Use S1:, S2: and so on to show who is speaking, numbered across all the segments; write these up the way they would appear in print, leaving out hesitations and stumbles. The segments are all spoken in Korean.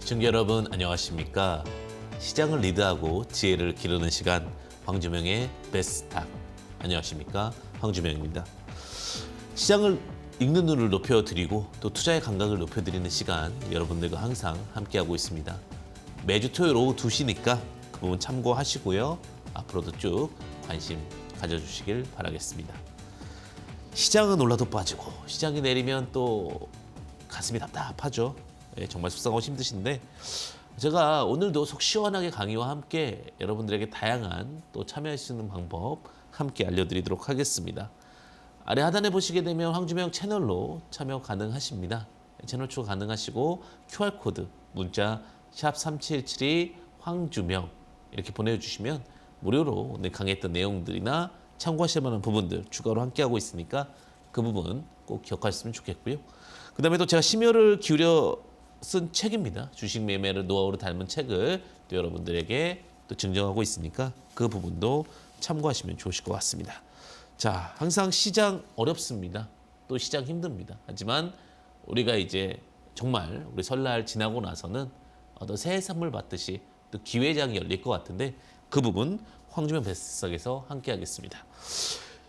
S1: 시청자 여러분 안녕하십니까? 시장을 리드하고 지혜를 기르는 시간 황주명의 베스트탁. 안녕하십니까? 황주명입니다. 시장을 읽는 눈을 높여드리고 또 투자의 감각을 높여드리는 시간 여러분들과 항상 함께하고 있습니다. 매주 토요일 오후 2시니까 그 부분 참고하시고요. 앞으로도 쭉 관심 가져주시길 바라겠습니다. 시장은 올라도 빠지고 시장이 내리면 또 가슴이 답답하죠. 정말 속상하고 힘드신데 제가 오늘도 속 시원하게 강의와 함께 여러분들에게 다양한 또 참여할 수 있는 방법 함께 알려드리도록 하겠습니다. 아래 하단에 보시게 되면 황주명 채널로 참여 가능하십니다. 채널 추가 가능하시고 QR코드 문자 샵 3772 황주명 이렇게 보내주시면 무료로 오늘 강의했던 내용들이나 참고하실 만한 부분들 추가로 함께하고 있으니까 그 부분 꼭 기억하셨으면 좋겠고요. 그 다음에 또 제가 심혈을 기울여 쓴 책입니다. 주식 매매를 노하우로 닮은 책을 또 여러분들에게 또 증정하고 있으니까 그 부분도 참고하시면 좋으실 것 같습니다. 자, 항상 시장 어렵습니다. 또 시장 힘듭니다. 하지만 우리가 이제 정말 우리 설날 지나고 나서는 어떤 새해 선물 받듯이 또 기회장이 열릴 것 같은데 그 부분 황주명 베스트스탁에서 함께 하겠습니다.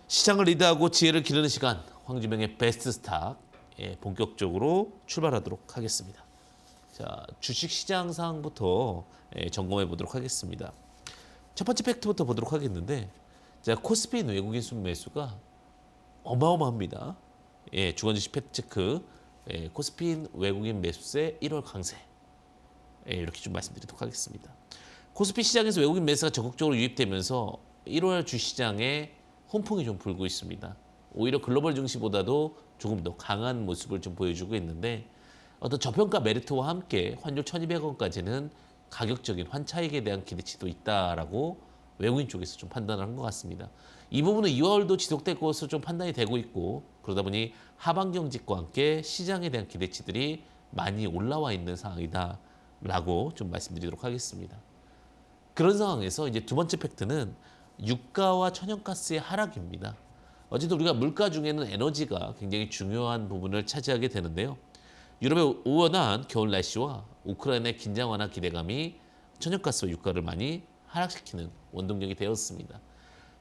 S1: 시장을 리드하고 지혜를 기르는 시간 황주명의 베스트 스탁 본격적으로 출발하도록 하겠습니다. 자, 주식시장 상황부터 점검해 보도록 하겠습니다. 첫 번째 팩트부터 보도록 하겠는데 자, 코스피 외국인 순매수가 어마어마합니다. 주간 주식 팩트 체크 코스피 외국인 매수세 1월 강세 이렇게 좀 말씀드리도록 하겠습니다. 코스피 시장에서 외국인 매수가 적극적으로 유입되면서 1월 주시장에 훈풍이 좀 불고 있습니다. 오히려 글로벌 증시보다도 조금 더 강한 모습을 좀 보여주고 있는데 어떤 저평가 메리트와 함께 환율 1,200원까지는 가격적인 환차익에 대한 기대치도 있다라고 외국인 쪽에서 좀 판단을 한 것 같습니다. 이 부분은 2월도 지속될 것으로 좀 판단이 되고 있고 그러다 보니 하반 경직과 함께 시장에 대한 기대치들이 많이 올라와 있는 상황이다라고 좀 말씀드리도록 하겠습니다. 그런 상황에서 이제 두 번째 팩트는 유가와 천연가스의 하락입니다. 어쨌든 우리가 물가 중에는 에너지가 굉장히 중요한 부분을 차지하게 되는데요. 유럽의 우원한 겨울 날씨와 우크라이나의 긴장 완화 기대감이 천연가스와 유가를 많이 하락시키는 원동력이 되었습니다.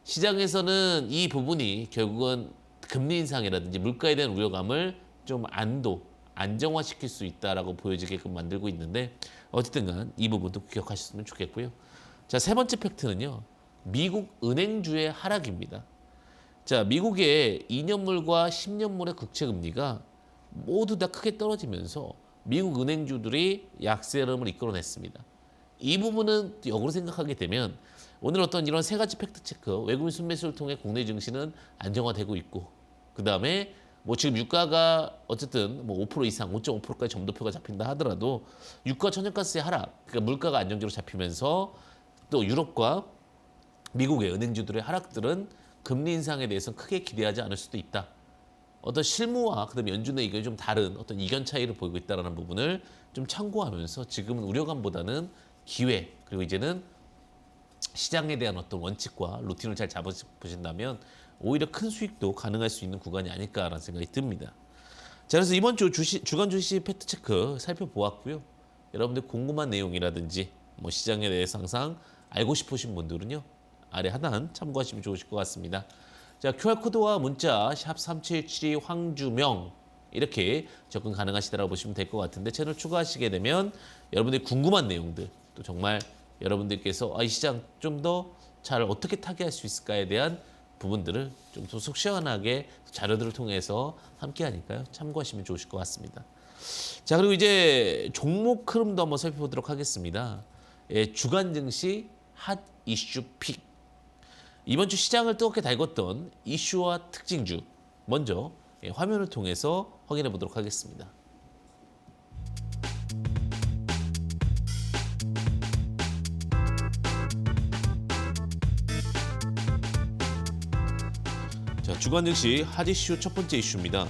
S1: 시장에서는 이 부분이 결국은 금리 인상이라든지 물가에 대한 우려감을 좀 안정화시킬 수 있다라고 보여지게끔 만들고 있는데 어쨌든 간 이 부분도 기억하셨으면 좋겠고요. 자, 세 번째 팩트는요. 미국 은행주의 하락입니다. 자, 미국의 2년물과 10년물의 국채 금리가 모두 다 크게 떨어지면서 미국 은행주들이 약세 흐름을 이끌어냈습니다. 이 부분은 역으로 생각하게 되면 오늘 어떤 이런 세 가지 팩트 체크, 외국인 순매수를 통해 국내 증시는 안정화되고 있고 그 다음에 뭐 지금 유가가 어쨌든 뭐 5% 이상, 5.5%까지 점도표가 잡힌다 하더라도 유가 천연가스의 하락, 그러니까 물가가 안정적으로 잡히면서 또 유럽과 미국의 은행주들의 하락들은 금리 인상에 대해서 크게 기대하지 않을 수도 있다. 어떤 실무와 그다음에 연준의 의견이 좀 다른 어떤 이견 차이를 보이고 있다는 부분을 좀 참고하면서 지금은 우려감보다는 기회 그리고 이제는 시장에 대한 어떤 원칙과 루틴을 잘 잡으신다면 오히려 큰 수익도 가능할 수 있는 구간이 아닐까라는 생각이 듭니다. 자, 그래서 이번 주 주간 주식 팩트 체크 살펴보았고요. 여러분들 궁금한 내용이라든지 뭐 시장에 대해서 항상 알고 싶으신 분들은요. 아래 하단 참고하시면 좋으실 것 같습니다. 자, QR코드와 문자 샵 3772 황주명 이렇게 접근 가능하시다라고 보시면 될 것 같은데 채널 추가하시게 되면 여러분들이 궁금한 내용들 또 정말 여러분들께서 이 시장 좀 더 잘 어떻게 타개할 수 있을까에 대한 부분들을 좀 더 속 시원하게 자료들을 통해서 함께 하니까요. 참고하시면 좋으실 것 같습니다. 자, 그리고 이제 종목 흐름도 한번 살펴보도록 하겠습니다. 주간 증시 핫 이슈 픽. 이번 주 시장을 뜨겁게 달궜던 이슈와 특징주 먼저 화면을 통해서 확인해 보도록 하겠습니다. 자, 주간 증시 핫 이슈 첫 번째 이슈입니다.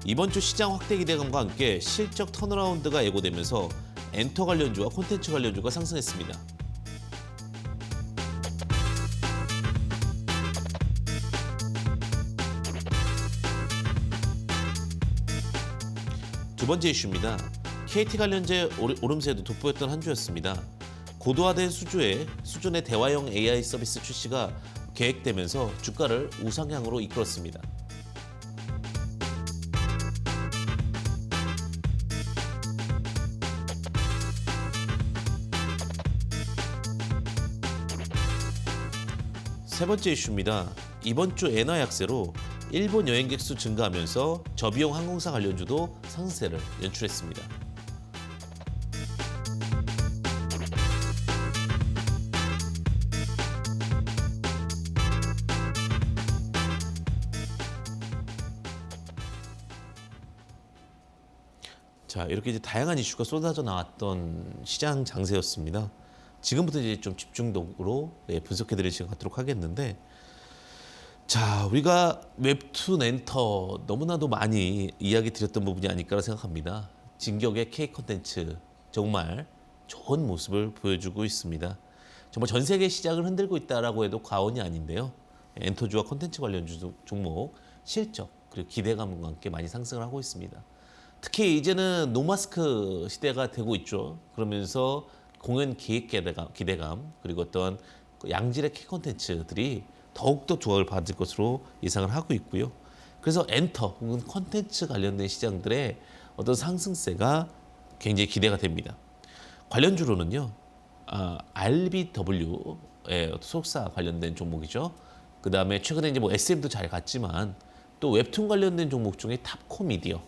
S1: 이번 주 시장 확대 기대감과 함께 실적 턴어라운드가 예고되면서 엔터 관련주와 콘텐츠 관련주가 상승했습니다. 두 번째 이슈입니다. KT 관련주의 오름세도 돋보였던 한 주였습니다. 고도화된 수준의 대화형 AI 서비스 출시가 계획되면서 주가를 우상향으로 이끌었습니다. 세 번째 이슈입니다. 이번 주 엔화 약세로 일본 여행객 수 증가하면서 저비용 항공사 관련주도 상승세를 연출했습니다. 자, 이렇게 이제 다양한 이슈가 쏟아져 나왔던 시장 장세였습니다. 지금부터 이제 좀 집중적으로 분석해드릴 시간 갖도록 하겠는데, 자, 우리가 웹툰 엔터 너무나도 많이 이야기 드렸던 부분이 아닐까라 생각합니다. 진격의 K 콘텐츠 정말 좋은 모습을 보여주고 있습니다. 정말 전 세계 시장을 흔들고 있다라고 해도 과언이 아닌데요. 엔터주와 콘텐츠 관련 종목 실적 그리고 기대감과 함께 많이 상승을 하고 있습니다. 특히 이제는 노마스크 시대가 되고 있죠. 그러면서 공연 기획 기대감 그리고 어떤 양질의 K 콘텐츠들이 더욱더 조각을 받을 것으로 예상을 하고 있고요. 그래서 엔터 혹은 콘텐츠 관련된 시장들의 어떤 상승세가 굉장히 기대가 됩니다. 관련주로는요, RBW의 소속사 관련된 종목이죠. 그 다음에 최근에 이제 뭐 SM도 잘 갔지만 또 웹툰 관련된 종목 중에 탑코미디어,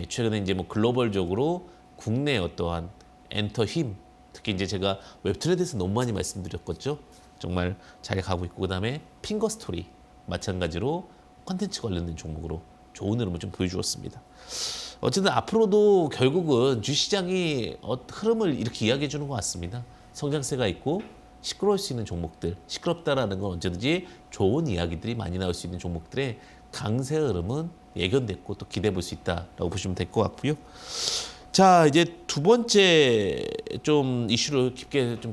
S1: 최근에 이제 뭐 글로벌적으로 국내 어떠한 엔터 힘, 특히 이제 제가 웹툰에 대해서 너무 많이 말씀드렸겠죠. 정말 잘 가고 있고, 그다음에 핑거스토리 마찬가지로 콘텐츠 관련된 종목으로 좋은 흐름을 좀 보여주었습니다. 어쨌든 앞으로도 결국은 주시장이 흐름을 이렇게 이야기해 주는 것 같습니다. 성장세가 있고 시끄러울 수 있는 종목들, 시끄럽다라는 건 언제든지 좋은 이야기들이 많이 나올 수 있는 종목들의 강세 흐름은 예견됐고 또 기대해 볼 수 있다라고 보시면 될 것 같고요. 자, 이제 두 번째 좀 이슈를 깊게 좀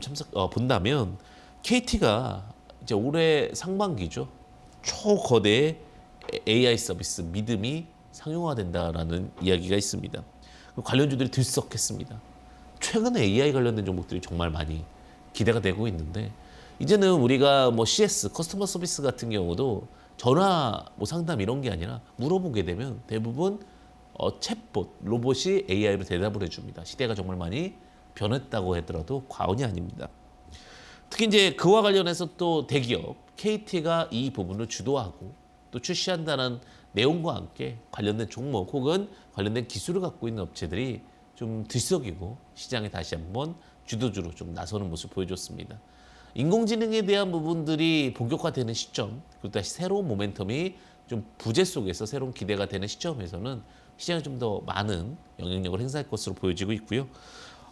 S1: 본다면 KT가 이제 올해 상반기죠. 초거대 AI 서비스 믿음이 상용화된다라는 이야기가 있습니다. 관련주들이 들썩했습니다. 최근에 AI 관련된 종목들이 정말 많이 기대가 되고 있는데, 이제는 우리가 뭐 CS 커스터머 서비스 같은 경우도 전화 뭐 상담 이런 게 아니라 물어보게 되면 대부분 챗봇 로봇이 AI로 대답을 해줍니다. 시대가 정말 많이 변했다고 하더라도 과언이 아닙니다. 특히 이제 그와 관련해서 또 대기업 KT가 이 부분을 주도하고 또 출시한다는 내용과 함께 관련된 종목 혹은 관련된 기술을 갖고 있는 업체들이 좀 들썩이고 시장에 다시 한번 주도주로 좀 나서는 모습을 보여줬습니다. 인공지능에 대한 부분들이 본격화되는 시점, 그리고 다시 새로운 모멘텀이 좀 부재 속에서 새로운 기대가 되는 시점에서는 시장에 좀 더 많은 영향력을 행사할 것으로 보여지고 있고요.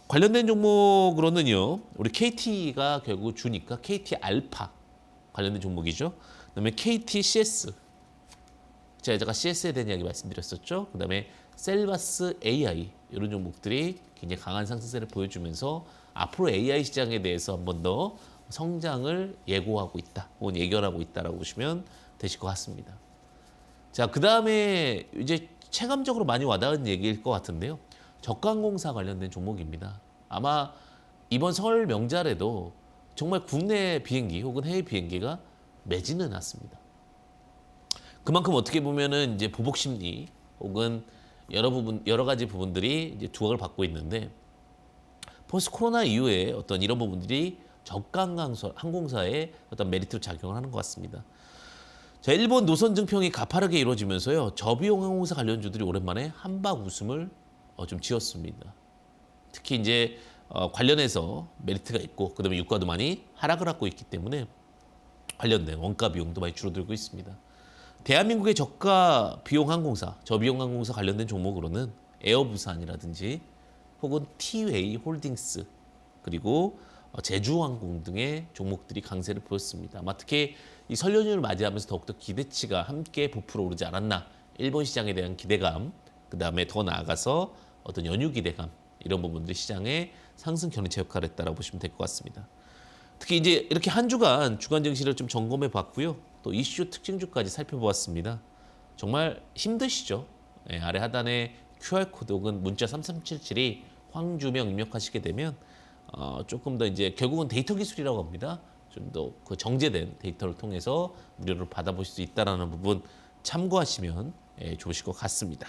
S1: 관련된 종목으로는요, 우리 KT가 결국 주니까 KT 알파 관련된 종목이죠. 그다음에 KT CS, 제가 CS에 대한 이야기 말씀드렸었죠. 그다음에 셀바스 AI 이런 종목들이 굉장히 강한 상승세를 보여주면서 앞으로 AI 시장에 대해서 한 번 더 성장을 예고하고 있다, 혹은 예견하고 있다라고 보시면 되실 것 같습니다. 자, 그다음에 이제 체감적으로 많이 와닿은 얘기일 것 같은데요. 저가항공사 관련된 종목입니다. 아마 이번 설 명절에도 정말 국내 비행기 혹은 해외 비행기가 매진은 않습니다. 그만큼 어떻게 보면은 이제 보복 심리 혹은 여러 가지 부분들이 이제 두각을 받고 있는데, 포스트 코로나 이후에 어떤 이런 부분들이 저가 항공사의 어떤 메리트로 작용을 하는 것 같습니다. 자, 일본 노선 증평이 가파르게 이루어지면서요, 저비용 항공사 관련주들이 오랜만에 한박 웃음을 좀 지었습니다. 특히 이제 관련해서 메리트가 있고, 그다음에 유가도 많이 하락을 하고 있기 때문에 관련된 원가 비용도 많이 줄어들고 있습니다. 대한민국의 저가 비용 항공사, 저비용 항공사 관련된 종목으로는 에어부산이라든지 혹은 티웨이 홀딩스, 그리고 제주항공 등의 종목들이 강세를 보였습니다. 아마 특히 이 설 연휴를 맞이하면서 더욱더 기대치가 함께 부풀어 오르지 않았나. 일본 시장에 대한 기대감, 그 다음에 더 나아가서 어떤 연휴 기대감, 이런 부분들이 시장의 상승 견인차 역할을 했다라고 보시면 될 것 같습니다. 특히 이제 이렇게 한 주간 주간 증시를 좀 점검해 봤고요. 또 이슈 특징주까지 살펴보았습니다. 정말 힘드시죠? 아래 하단에 QR코드 혹은 문자 3377이 황주명 입력하시게 되면 조금 더 이제 결국은 데이터 기술이라고 합니다. 좀 더 그 정제된 데이터를 통해서 무료로 받아보실 수 있다는 부분 참고하시면 좋으실 것 같습니다.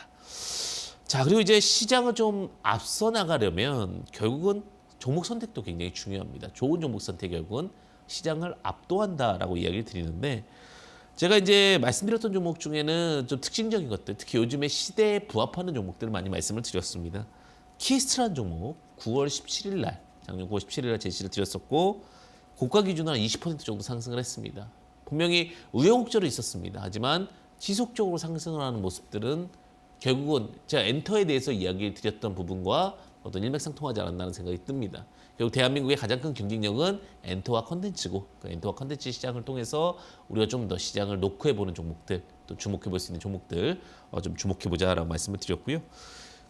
S1: 자, 그리고 이제 시장을 좀 앞서 나가려면 결국은 종목 선택도 굉장히 중요합니다. 좋은 종목 선택이 결국은 시장을 압도한다라고 이야기를 드리는데, 제가 이제 말씀드렸던 종목 중에는 좀 특징적인 것들, 특히 요즘에 시대에 부합하는 종목들을 많이 말씀을 드렸습니다. 키스트라는 종목 9월 17일 날, 작년 9월 17일 날 제시를 드렸었고, 고가 기준으로 한 20% 정도 상승을 했습니다. 분명히 우여곡절이 있었습니다. 하지만 지속적으로 상승을 하는 모습들은 결국은 제가 엔터에 대해서 이야기를 드렸던 부분과 어떤 일맥상통하지 않았나는 생각이 듭니다. 결국 대한민국의 가장 큰 경쟁력은 엔터와 컨텐츠고, 그 엔터와 컨텐츠 시장을 통해서 우리가 좀 더 시장을 노크해보는 종목들, 또 주목해볼 수 있는 종목들 좀 주목해보자라고 말씀을 드렸고요.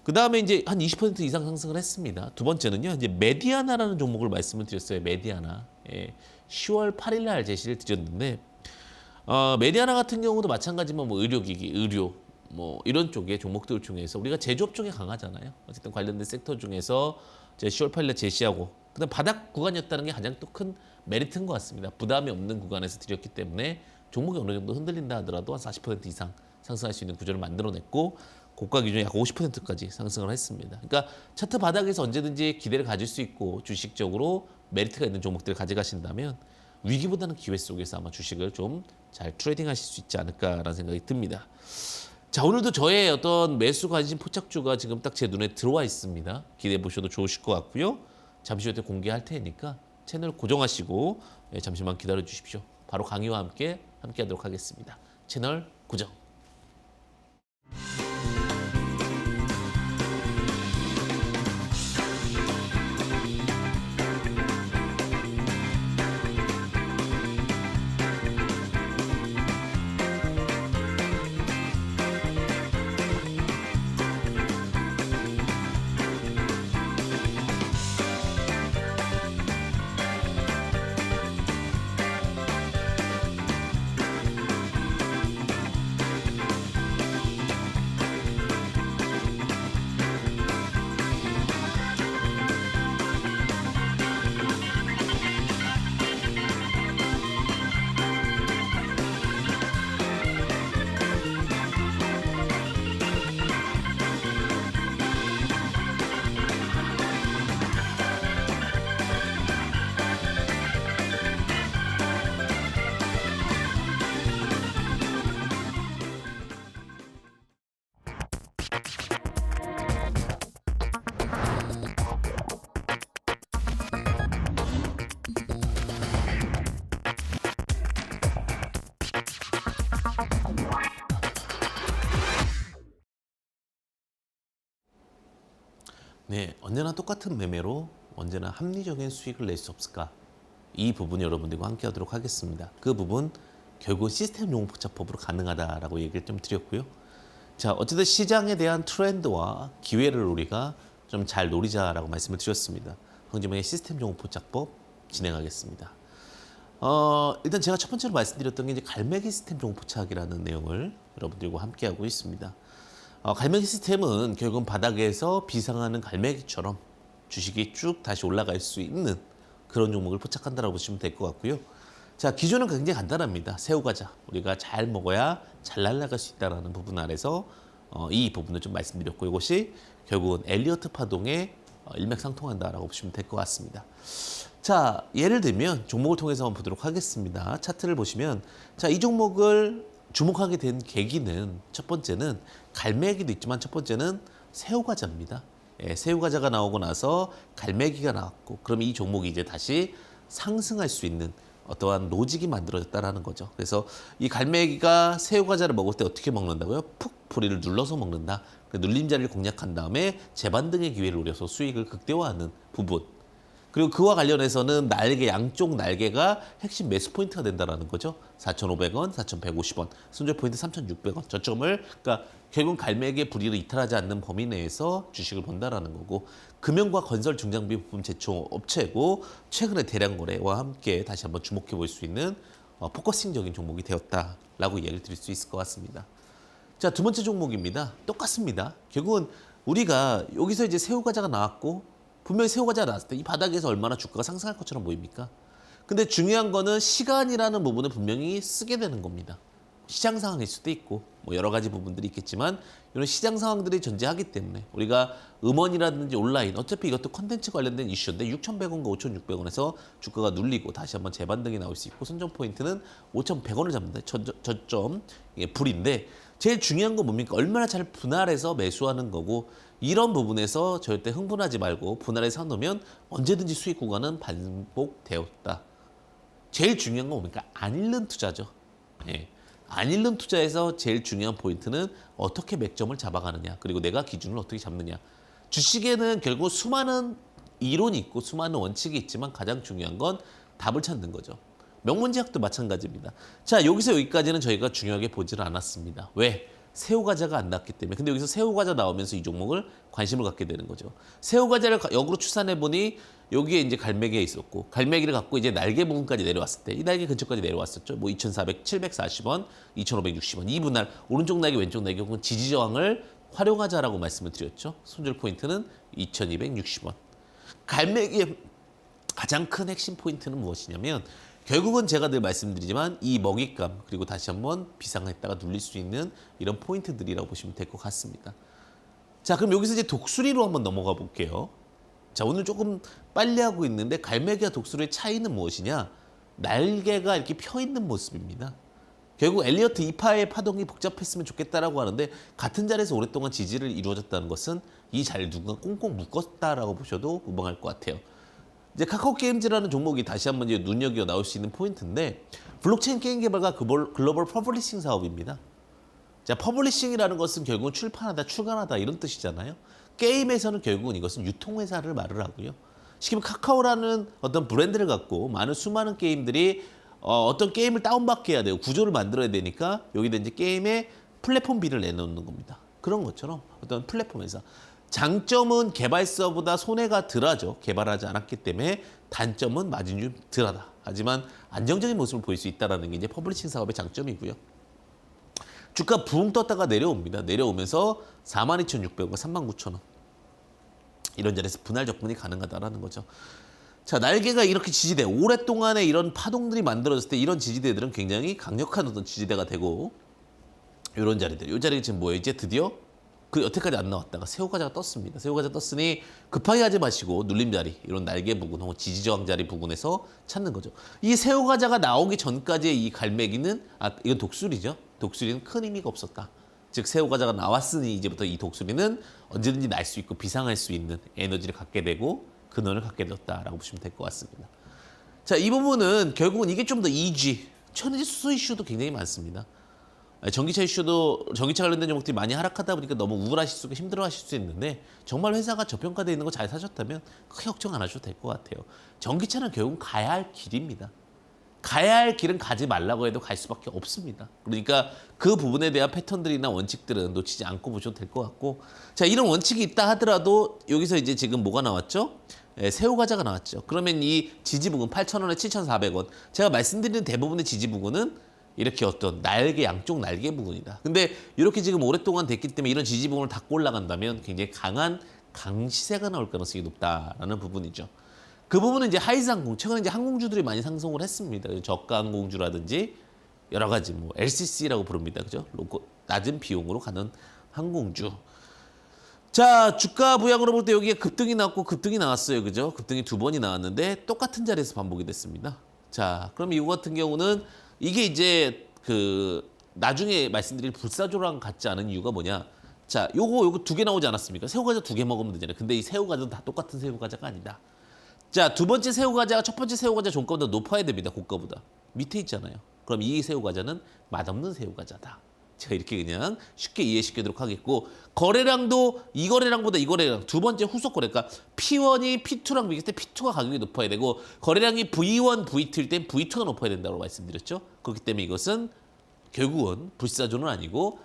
S1: 그 다음에 이제 한 20% 이상 상승을 했습니다. 두 번째는요, 이제 메디아나라는 종목을 말씀을 드렸어요. 메디아나. 10월 8일 날 제시를 드렸는데, 메디아나 같은 경우도 마찬가지만 뭐 의료기기, 의료, 뭐 이런 쪽의 종목들 중에서 우리가 제조업 쪽에 강하잖아요. 어쨌든 관련된 섹터 중에서 제 10월 8일 날 제시하고, 그다음 바닥 구간이었다는 게 가장 또 큰 메리트인 것 같습니다. 부담이 없는 구간에서 드렸기 때문에 종목이 어느 정도 흔들린다 하더라도 한 40% 이상 상승할 수 있는 구조를 만들어냈고, 고가 기준 약 50%까지 상승을 했습니다. 그러니까 차트 바닥에서 언제든지 기대를 가질 수 있고 주식적으로 메리트가 있는 종목들을 가져가신다면 위기보다는 기회 속에서 아마 주식을 좀 잘 트레이딩하실 수 있지 않을까라는 생각이 듭니다. 자, 오늘도 저의 어떤 매수 관심 포착주가 지금 딱 제 눈에 들어와 있습니다. 기대해 보셔도 좋으실 것 같고요. 잠시 후에 공개할 테니까 채널 고정하시고 잠시만 기다려 주십시오. 바로 강의와 함께 하도록 하겠습니다. 채널 고정. 네, 언제나 똑같은 매매로 언제나 합리적인 수익을 낼 수 없을까? 이 부분 여러분들과 함께 하도록 하겠습니다. 그 부분 결국 시스템 용포차법으로 가능하다라고 얘기를 좀 드렸고요. 자, 어쨌든 시장에 대한 트렌드와 기회를 우리가 좀 잘 노리자라고 말씀을 드렸습니다. 황지명의 시스템 용포차법 진행하겠습니다. 일단 제가 첫 번째로 말씀드렸던 게 이제 갈매기 시스템 종포착이라는 내용을 여러분들과 함께 하고 있습니다. 갈매기 시스템은 결국은 바닥에서 비상하는 갈매기처럼 주식이 쭉 다시 올라갈 수 있는 그런 종목을 포착한다고 보시면 될 것 같고요. 자, 기준은 굉장히 간단합니다. 새우과자. 우리가 잘 먹어야 잘 날아갈 수 있다는 부분 아래서 이 부분을 좀 말씀드렸고, 이것이 결국은 엘리어트 파동에 일맥상통한다라고 보시면 될 것 같습니다. 자, 예를 들면 종목을 통해서 한번 보도록 하겠습니다. 차트를 보시면, 자, 이 종목을 주목하게 된 계기는 첫 번째는 갈매기도 있지만 첫 번째는 새우과자입니다. 새우과자가 나오고 나서 갈매기가 나왔고, 그럼 이 종목이 이제 다시 상승할 수 있는 어떠한 로직이 만들어졌다라는 거죠. 그래서 이 갈매기가 새우과자를 먹을 때 어떻게 먹는다고요? 푹 부리를 눌러서 먹는다. 그 눌림자리를 공략한 다음에 재반등의 기회를 노려서 수익을 극대화하는 부분. 그리고 그와 관련해서는 날개, 양쪽 날개가 핵심 매수 포인트가 된다는 거죠. 4,500원, 4,150원, 손절 포인트 3,600원. 저점을, 그러니까 결국 갈매기의 불이를 이탈하지 않는 범위 내에서 주식을 본다라는 거고, 금융과 건설 중장비 부품 제조 업체고, 최근에 대량 거래와 함께 다시 한번 주목해 볼 수 있는 포커싱적인 종목이 되었다라고 이야기를 드릴 수 있을 것 같습니다. 자, 두 번째 종목입니다. 똑같습니다. 결국은 우리가 여기서 이제 새우과자가 나왔고 분명히 새우과자가 나왔을 때 이 바닥에서 얼마나 주가가 상승할 것처럼 보입니까? 근데 중요한 거는 시간이라는 부분을 분명히 쓰게 되는 겁니다. 시장 상황일 수도 있고 뭐 여러 가지 부분들이 있겠지만 이런 시장 상황들이 존재하기 때문에 우리가 음원이라든지 온라인 어차피 이것도 콘텐츠 관련된 이슈인데 6,100원과 5,600원에서 주가가 눌리고 다시 한번 재반등이 나올 수 있고 선정 포인트는 5,100원을 잡는다. 저점 이게 불인데 제일 중요한 건 뭡니까? 얼마나 잘 분할해서 매수하는 거고 이런 부분에서 절대 흥분하지 말고 분할해서 사놓으면 언제든지 수익 구간은 반복되었다. 제일 중요한 건 뭡니까? 안 잃는 투자죠. 예. 안 잃는 투자에서 제일 중요한 포인트는 어떻게 맥점을 잡아가느냐. 그리고 내가 기준을 어떻게 잡느냐. 주식에는 결국 수많은 이론이 있고 수많은 원칙이 있지만 가장 중요한 건 답을 찾는 거죠. 명문제약도 마찬가지입니다. 자, 여기서 여기까지는 저희가 중요하게 보지를 않았습니다. 왜? 새우과자가 안 나왔기 때문에. 근데 여기서 새우과자 나오면서 이 종목을 관심을 갖게 되는 거죠. 새우과자를 역으로 추산해 보니 여기에 이제 갈매기가 있었고 갈매기를 갖고 이제 날개 부분까지 내려왔을 때 이 날개 근처까지 내려왔었죠. 뭐 2,400, 740원, 2,560원. 이 분할 오른쪽 날개 왼쪽 날개 혹은 지지 저항을 활용하자라고 말씀을 드렸죠. 손절 포인트는 2,260원. 갈매기의 가장 큰 핵심 포인트는 무엇이냐면 결국은 제가 늘 말씀드리지만 이 먹잇감 그리고 다시 한번 비상했다가 눌릴 수 있는 이런 포인트들이라고 보시면 될 것 같습니다. 자, 그럼 여기서 이제 독수리로 한번 넘어가 볼게요. 자, 오늘 조금 빨리 하고 있는데 갈매기와 독수리의 차이는 무엇이냐? 날개가 이렇게 펴 있는 모습입니다. 결국 엘리어트 2파의 파동이 복잡했으면 좋겠다라고 하는데 같은 자리에서 오랫동안 지지를 이루어졌다는 것은 이 자리를 누군가 꽁꽁 묶었다라고 보셔도 무방할 것 같아요. 이제 카카오게임즈라는 종목이 다시 한번 이제 눈여겨 나올 수 있는 포인트인데 블록체인 게임 개발과 글로벌 퍼블리싱 사업입니다. 자, 퍼블리싱이라는 것은 결국은 출판하다, 출간하다 이런 뜻이잖아요. 게임에서는 결국은 이것은 유통회사를 말을 하고요. 지금 카카오라는 어떤 브랜드를 갖고 많은 수많은 게임들이 어떤 게임을 다운받게 해야 되고 구조를 만들어야 되니까 여기다 이제 게임에 플랫폼비를 내놓는 겁니다. 그런 것처럼 어떤 플랫폼 회사. 장점은 개발사보다 손해가 덜하죠. 개발하지 않았기 때문에 단점은 마진이 좀 덜하다. 하지만 안정적인 모습을 보일 수 있다는 게 이제 퍼블리싱 사업의 장점이고요. 주가 붕 떴다가 내려옵니다. 내려오면서 42,600원과 39,000원. 이런 자리에서 분할 접근이 가능하다는 거죠. 자, 날개가 이렇게 지지대, 오랫동안의 이런 파동들이 만들어졌을 때 이런 지지대들은 굉장히 강력한 어떤 지지대가 되고 이런 자리들. 이 자리가 지금 뭐예요? 이제 드디어 그 여태까지 안 나왔다가 새우과자가 떴습니다. 새우과자 떴으니 급하게 하지 마시고 눌림자리, 이런 날개 부분 혹은 지지저항 자리 부분에서 찾는 거죠. 이 새우과자가 나오기 전까지의 이 갈매기는 이건 독수리죠. 독수리는 큰 의미가 없었다. 즉 새우과자가 나왔으니 이제부터 이 독수리는 언제든지 날 수 있고 비상할 수 있는 에너지를 갖게 되고 근원을 갖게 되었다라고 보시면 될 것 같습니다. 자, 이 부분은 결국은 이게 좀 더 EG, 천연지 수소 이슈도 굉장히 많습니다. 전기차 이슈도 전기차 관련된 종목들이 많이 하락하다 보니까 너무 우울하실 수 있고 힘들어하실 수 있는데 정말 회사가 저평가되어 있는 거 잘 사셨다면 크게 걱정 안 하셔도 될 것 같아요. 전기차는 결국 가야 할 길입니다. 가야 할 길은 가지 말라고 해도 갈 수밖에 없습니다. 그러니까 그 부분에 대한 패턴들이나 원칙들은 놓치지 않고 보셔도 될 것 같고, 자, 이런 원칙이 있다 하더라도 여기서 이제 지금 뭐가 나왔죠? 새우과자가 나왔죠. 그러면 이 지지부근 8,000원에 7,400원. 제가 말씀드리는 대부분의 지지부근은 이렇게 어떤 날개, 양쪽 날개 부분이다. 근데 이렇게 지금 오랫동안 됐기 때문에 이런 지지 부분을 닫고 올라간다면 굉장히 강한 강시세가 나올 가능성이 높다라는 부분이죠. 그 부분은 이제 하이스항공, 최근에 이제 항공주들이 많이 상승을 했습니다. 저가 항공주라든지 여러 가지 뭐 LCC라고 부릅니다. 그죠? 낮은 비용으로 가는 항공주. 자, 주가 부양으로 볼 때 여기에 급등이 나왔고 급등이 나왔어요. 그죠? 급등이 2번이 나왔는데 똑같은 자리에서 반복이 됐습니다. 자, 그럼 이거 같은 경우는 이게 이제 그 나중에 말씀드릴 불사조랑 같지 않은 이유가 뭐냐? 자, 요거 2개 나오지 않았습니까? 새우과자 2개 먹으면 되잖아요. 근데 이 새우과자는 다 똑같은 새우과자가 아니다. 자, 두 번째 새우과자가 첫 번째 새우과자 종가보다 높아야 됩니다. 고가보다. 밑에 있잖아요. 그럼 이 새우과자는 맛없는 새우과자다. 제가 이렇게 그냥 쉽게 이해시키도록 하겠고, 거래량도 이 거래량보다 이 거래량, 두 번째 후속 거래, 그러니까 P1이 P2랑 비교했을 때 P2가 가격이 높아야 되고, 거래량이 V1, V2일 땐 V2가 높아야 된다고 말씀드렸죠. 그렇기 때문에 이것은 결국은 불사조는 아니고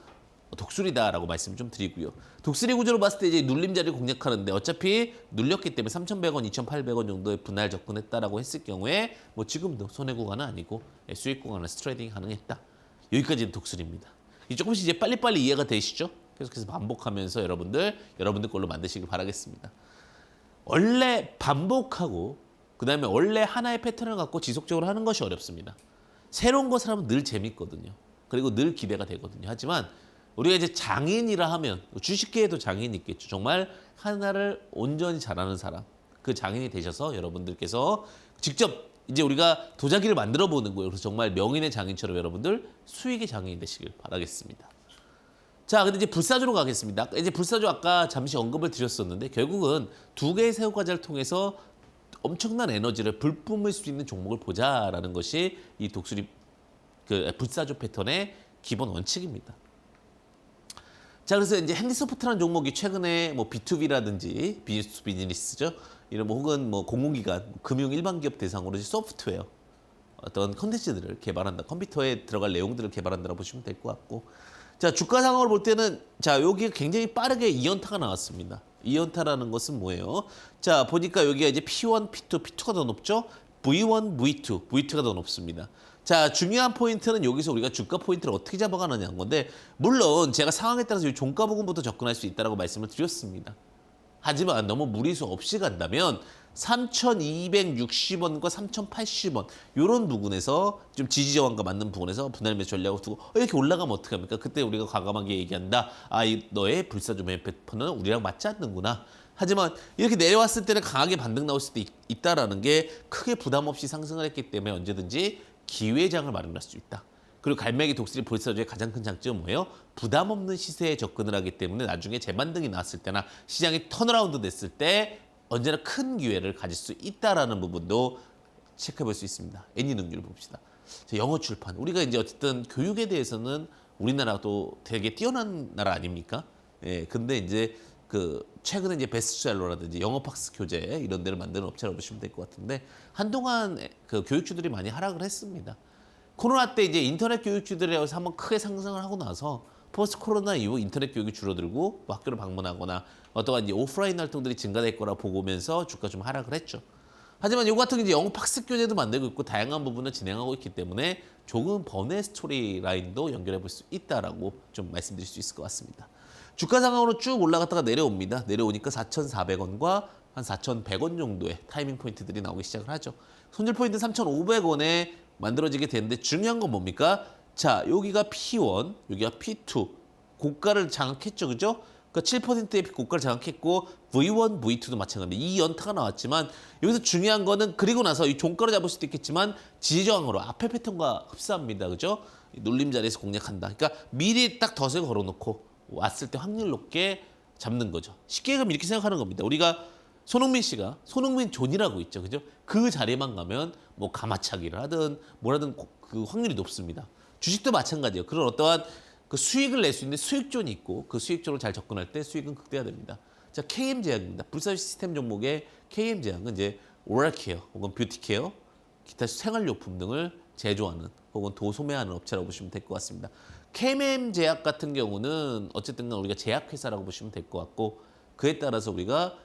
S1: 독수리다라고 말씀 좀 드리고요. 독수리 구조로 봤을 때 이제 눌림자리를 공략하는데 어차피 눌렸기 때문에 3,100원, 2,800원 정도의 분할 접근했다라고 했을 경우에 뭐 지금도 손해 구간은 아니고 수익 구간을 스트레이딩 가능했다. 여기까지는 독수리입니다. 조금씩 이제 빨리빨리 이해가 되시죠? 계속해서 반복하면서 여러분들 걸로 만드시길 바라겠습니다. 원래 반복하고 그다음에 원래 하나의 패턴을 갖고 지속적으로 하는 것이 어렵습니다. 새로운 것을 하면 늘 재밌거든요. 그리고 늘 기대가 되거든요. 하지만 우리가 이제 장인이라 하면 주식계에도 장인이 있겠죠. 정말 하나를 온전히 잘하는 사람, 그 장인이 되셔서 여러분들께서 직접 이제 우리가 도자기를 만들어 보는 거예요. 그래서 정말 명인의 장인처럼 여러분들 수익의 장인이 되시길 바라겠습니다. 자, 근데 이제 불사조로 가겠습니다. 이제 불사조 아까 잠시 언급을 드렸었는데 결국은 두 개의 새우과자를 통해서 엄청난 에너지를 불뿜을 수 있는 종목을 보자라는 것이 이 독수리 그 불사조 패턴의 기본 원칙입니다. 자, 그래서 이제 핸디소프트라는 종목이 최근에 뭐 B2B라든지 비즈니스 비즈니스죠. 이런 뭐 혹은 뭐 공공기관, 금융 일반 기업 대상으로 소프트웨어 어떤 컨텐츠들을 개발한다. 컴퓨터에 들어갈 내용들을 개발한다고 보시면 될 것 같고. 자, 주가 상황을 볼 때는 자, 여기 굉장히 빠르게 2연타가 나왔습니다. 2연타라는 것은 뭐예요? 자, 보니까 여기가 이제 P1, P2, P2가 더 높죠? V1, V2, V2가 더 높습니다. 자, 중요한 포인트는 여기서 우리가 주가 포인트를 어떻게 잡아가느냐는 건데 물론 제가 상황에 따라서 이 종가 부분부터 접근할 수 있다고 말씀을 드렸습니다. 하지만 너무 무리수 없이 간다면 3,260원과 3,080원 이런 부분에서 좀 지지저항과 맞는 부분에서 분할 매수 전략을 두고 이렇게 올라가면 어떡합니까? 그때 우리가 과감하게 얘기한다. 아, 너의 불사조 매매 패턴은 우리랑 맞지 않는구나. 하지만 이렇게 내려왔을 때는 강하게 반등 나올 수도 있다라는 게 크게 부담 없이 상승을 했기 때문에 언제든지 기회장을 마련할 수 있다. 그리고 갈매기 독수리 불사조의 가장 큰 장점은 뭐예요? 부담 없는 시세에 접근을 하기 때문에 나중에 재반등이 나왔을 때나 시장이 턴어라운드 됐을 때 언제나 큰 기회를 가질 수 있다라는 부분도 체크해 볼 수 있습니다. 애니능률을 봅시다. 영어 출판. 우리가 이제 어쨌든 교육에 대해서는 우리나라도 되게 뛰어난 나라 아닙니까? 예. 근데 이제 그 최근에 이제 베스트셀러라든지 영어학습 교재 이런 데를 만드는 업체라고 보시면 될 것 같은데 한동안 그 교육주들이 많이 하락을 했습니다. 코로나 때 이제 인터넷 교육주들에서 한번 크게 상승을 하고 나서 포스트 코로나 이후 인터넷 교육이 줄어들고 뭐 학교를 방문하거나 어떠한 이제 오프라인 활동들이 증가될 거라 보면서 주가 좀 하락을 했죠. 하지만 이 같은 이제 영어 학습 교재도 만들고 있고 다양한 부분을 진행하고 있기 때문에 조금 번외 스토리 라인도 연결해 볼 수 있다라고 좀 말씀드릴 수 있을 것 같습니다. 주가 상황으로 쭉 올라갔다가 내려옵니다. 내려오니까 4,400원과 한 4,100원 정도의 타이밍 포인트들이 나오기 시작을 하죠. 손절 포인트 3,500원에 만들어지게 되는데 중요한 건 뭡니까? 자, 여기가 P1, 여기가 P2. 고가를 장악했죠. 그죠? 그러니까 7%의 고가를 장악했고 V1, V2도 마찬가지입니다. 이 연타가 나왔지만 여기서 중요한 거는 그리고 나서 이 종가를 잡을 수도 있겠지만 지지저항으로 앞에 패턴과 흡사합니다. 그죠? 눌림 자리에서 공략한다. 그러니까 미리 딱 덫을 걸어놓고 왔을 때 확률 높게 잡는 거죠. 쉽게 그럼 이렇게 생각하는 겁니다. 우리가 손흥민 씨가 손흥민 존이라고 있죠. 그죠? 그 자리에만 가면 뭐 가마차기를 하든 뭐라든 그 확률이 높습니다. 주식도 마찬가지예요. 그런 어떠한 그 수익을 낼 수 있는 수익존이 있고 그 수익존을 잘 접근할 때 수익은 극대화됩니다. 자, KM제약입니다. 불사조 시스템 종목의 KM제약은 이제 오랄케어 혹은 뷰티케어, 기타 생활용품 등을 제조하는 혹은 도소매하는 업체라고 보시면 될 것 같습니다. KM제약 같은 경우는 어쨌든 우리가 제약회사라고 보시면 될 것 같고 그에 따라서 우리가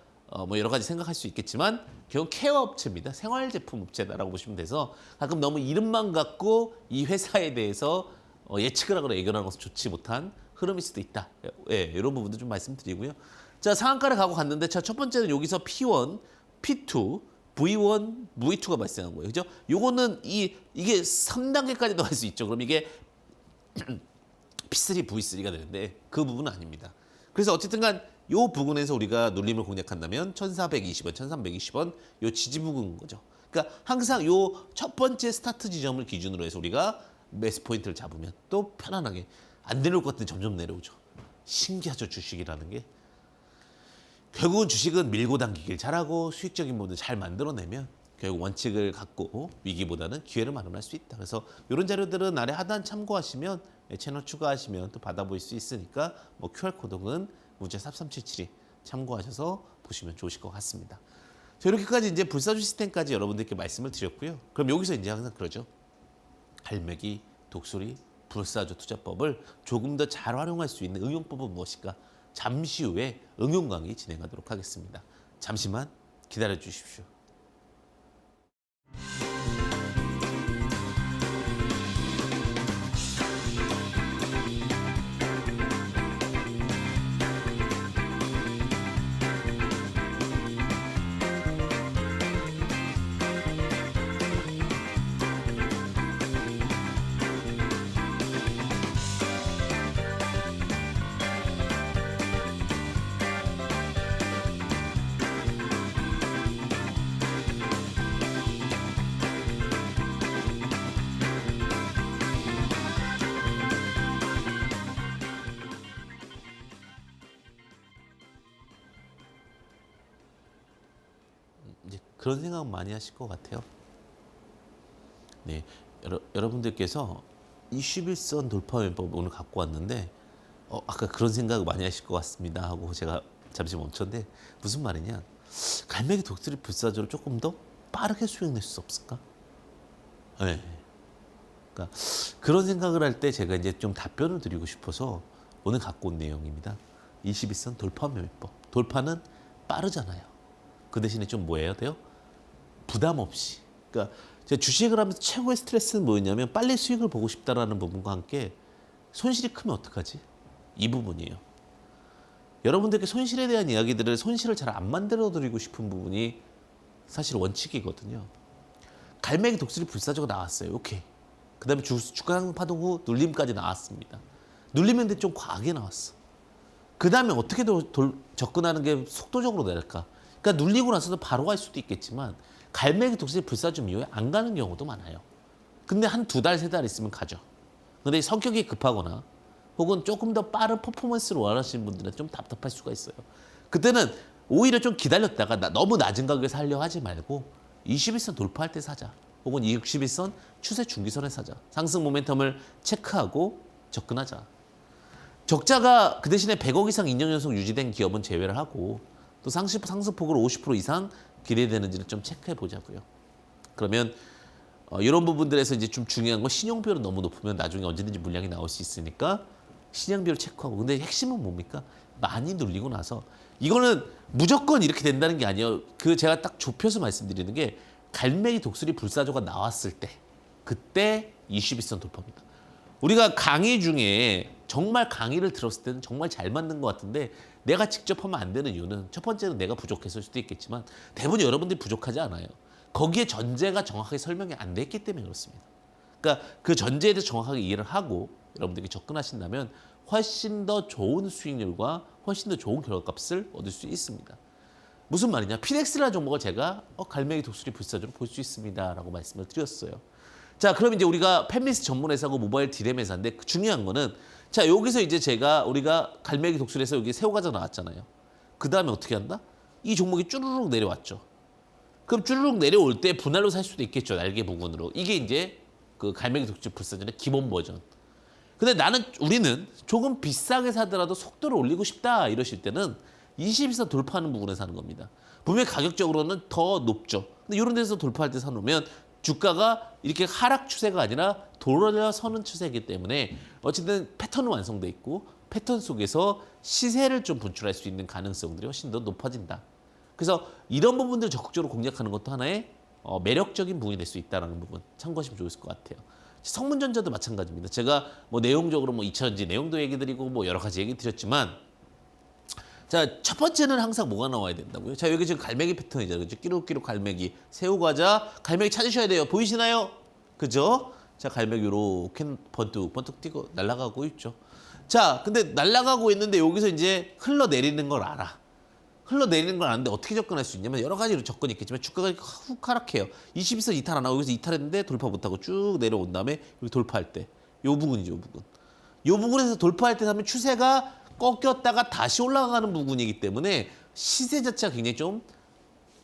S1: 뭐 여러 가지 생각할 수 있겠지만 결국 케어 업체입니다. 생활제품 업체다라고 보시면 돼서 가끔 너무 이름만 갖고 이 회사에 대해서 예측을 하거나 예견하는 것은 좋지 못한 흐름일 수도 있다. 예, 이런 부분도 좀 말씀드리고요. 자, 상한가를 가고 갔는데 자, 첫 번째는 여기서 P1, P2, V1, V2가 발생한 거예요. 그죠? 요거는 이게 3단계까지도 갈 수 있죠. 그럼 이게 P3, V3가 되는데 그 부분은 아닙니다. 그래서 어쨌든 간 요 부분에서 우리가 눌림을 공략한다면 1420원, 1320원 요 지지 부분인 거죠. 그러니까 항상 요 첫 번째 스타트 지점을 기준으로 해서 우리가 매수 포인트를 잡으면 또 편안하게 안 내려올 것 같은데 점점 내려오죠. 신기하죠, 주식이라는 게. 결국은 주식은 밀고 당기길 잘하고 수익적인 부분을 잘 만들어내면 결국 원칙을 갖고 위기보다는 기회를 마련할 수 있다. 그래서 이런 자료들은 아래 하단 참고하시면 채널 추가하시면 또 받아볼 수 있으니까 뭐 QR코드는 문자 샵3772 참고하셔서 보시면 좋으실 것 같습니다. 자, 이렇게까지 이제 불사조 시스템까지 여러분들께 말씀을 드렸고요. 그럼 여기서 이제 항상 그러죠. 갈매기, 독수리, 불사조 투자법을 조금 더 잘 활용할 수 있는 응용법은 무엇일까? 잠시 후에 응용 강의 진행하도록 하겠습니다. 잠시만 기다려 주십시오. 이제 그런 생각 많이 하실 것 같아요. 네, 여러분들께서 21선 돌파 멤버 오늘 갖고 왔는데 아까 그런 생각 많이 하실 것 같습니다 하고 제가 잠시 멈췄는데 무슨 말이냐? 갈매기 독수리 불사조를 조금 더 빠르게 수행할 수 없을까? 네. 그러니까 그런 생각을 할 때 제가 이제 좀 답변을 드리고 싶어서 오늘 갖고 온 내용입니다. 21선 돌파 멤버. 돌파는 빠르잖아요. 그 대신에 좀 뭐예요? 돼요? 부담 없이. 그러니까 제가 주식을 하면서 최고의 스트레스는 뭐였냐면 빨리 수익을 보고 싶다라는 부분과 함께 손실이 크면 어떡하지? 이 부분이에요. 여러분들께 손실에 대한 이야기들을 손실을 잘 안 만들어 드리고 싶은 부분이 사실 원칙이거든요. 갈매기 독수리 불사조가 나왔어요. 오케이. 그 다음에 주가 상승 파동 후 눌림까지 나왔습니다. 눌림인데 좀 과하게 나왔어. 그 다음에 어떻게 접근하는 게 속도적으로 될까? 그러니까 눌리고 나서도 바로 갈 수도 있겠지만 갈매기 독수리 불사조 이후에 안 가는 경우도 많아요. 근데 한 2달, 3달 있으면 가죠. 근데 성격이 급하거나 혹은 조금 더 빠른 퍼포먼스를 원하시는 분들은 좀 답답할 수가 있어요. 그때는 오히려 좀 기다렸다가 너무 낮은 가격에 살려 하지 말고 21선 돌파할 때 사자. 혹은 21선 추세 중기선에 사자. 상승 모멘텀을 체크하고 접근하자. 적자가 그 대신에 100억 이상 2년 연속 유지된 기업은 제외를 하고 또 상승폭을 50% 이상 기대되는지를 좀 체크해 보자고요. 그러면 이런 부분들에서 이제 좀 중요한 건 신용비율은 너무 높으면 나중에 언제든지 물량이 나올 수 있으니까 신용비율 체크하고. 근데 핵심은 뭡니까? 많이 눌리고 나서 이거는 무조건 이렇게 된다는 게 아니에요. 그 제가 딱 좁혀서 말씀드리는 게 갈매기 독수리 불사조가 나왔을 때 그때 21선 돌파입니다. 우리가 강의 중에 정말 강의를 들었을 때는 정말 잘 맞는 것 같은데 내가 직접 하면 안 되는 이유는 첫 번째는 내가 부족했을 수도 있겠지만 대부분 여러분들이 부족하지 않아요. 거기에 전제가 정확하게 설명이 안 됐기 때문에 그렇습니다. 그러니까 그 전제에 대해서 정확하게 이해를 하고 여러분들이 접근하신다면 훨씬 더 좋은 수익률과 훨씬 더 좋은 결과값을 얻을 수 있습니다. 무슨 말이냐? 피넥스라는 종목을 제가 갈매기 독수리 불사조로 볼 수 있습니다라고 말씀을 드렸어요. 자, 그럼 이제 우리가 팹리스 전문 회사고 모바일 디램 회사인데 중요한 거는 자, 여기서 이제 우리가 갈매기 독수리에서 여기 새우과자 나왔잖아요. 그 다음에 어떻게 한다? 이 종목이 쭈르륵 내려왔죠. 그럼 쭈르륵 내려올 때 분할로 살 수도 있겠죠. 날개 부분으로. 이게 이제 그 갈매기 독수리 불사조의 기본 버전. 근데 우리는 조금 비싸게 사더라도 속도를 올리고 싶다 이러실 때는 21선 돌파하는 부분에 사는 겁니다. 분명히 가격적으로는 더 높죠. 근데 이런 데서 돌파할 때 사놓으면 주가가 이렇게 하락 추세가 아니라 돌아서는 추세이기 때문에 어쨌든 패턴은 완성돼 있고 패턴 속에서 시세를 좀 분출할 수 있는 가능성들이 훨씬 더 높아진다. 그래서 이런 부분들을 적극적으로 공략하는 것도 하나의 매력적인 부분이 될 수 있다는 부분 참고하시면 좋을 것 같아요. 성문전자도 마찬가지입니다. 제가 뭐 내용적으로 뭐 2차전지 내용도 얘기 드리고 뭐 여러 가지 얘기 드렸지만 자, 첫 번째는 항상 뭐가 나와야 된다고요? 자, 여기 지금 갈매기 패턴이잖아요. 그죠? 끼룩끼룩 갈매기, 새우과자, 갈매기 찾으셔야 돼요. 보이시나요? 그죠? 자, 갈매기 요렇게 번뜩 뛰고 날아가고 있죠. 자, 근데 날아가고 있는데 여기서 이제 흘러내리는 걸 알아. 흘러내리는 걸 아는데 어떻게 접근할 수 있냐면 여러 가지로 접근이 있겠지만 주가가 훅 하락해요. 22선 이탈 안 하고 여기서 이탈했는데 돌파 못하고 쭉 내려온 다음에 여기 돌파할 때 요 부분이죠, 요 부분. 요 부분에서 돌파할 때 하면 추세가 꺾였다가 다시 올라가는 부분이기 때문에 시세 자체가 굉장히 좀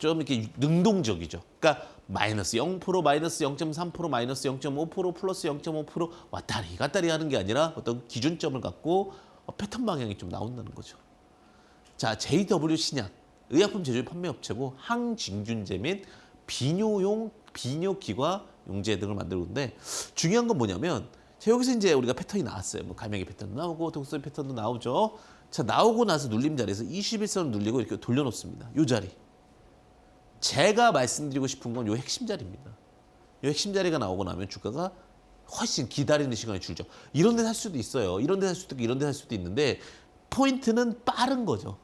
S1: 이렇게 능동적이죠. 그러니까 마이너스 0%, 마이너스 0.3%, 마이너스 0.5%, 플러스 0.5% 왔다리 갔다리 하는 게 아니라 어떤 기준점을 갖고 패턴 방향이 좀 나온다는 거죠. 자, JW 신약, 의약품 제조업 판매업체고 항진균제 및 비뇨기과 용제 등을 만들고 있는데 중요한 건 뭐냐면 자, 여기서 이제 우리가 패턴이 나왔어요. 뭐 갈매기 패턴도 나오고 독수리 패턴도 나오죠. 자, 나오고 나서 눌림 자리에서 21선을 눌리고 이렇게 돌려놓습니다. 이 자리. 제가 말씀드리고 싶은 건 이 핵심 자리입니다. 이 핵심 자리가 나오고 나면 주가가 훨씬 기다리는 시간이 줄죠. 이런 데 살 수도 있어요. 이런 데 살 수도 있고 이런 데 살 수도 있는데 포인트는 빠른 거죠.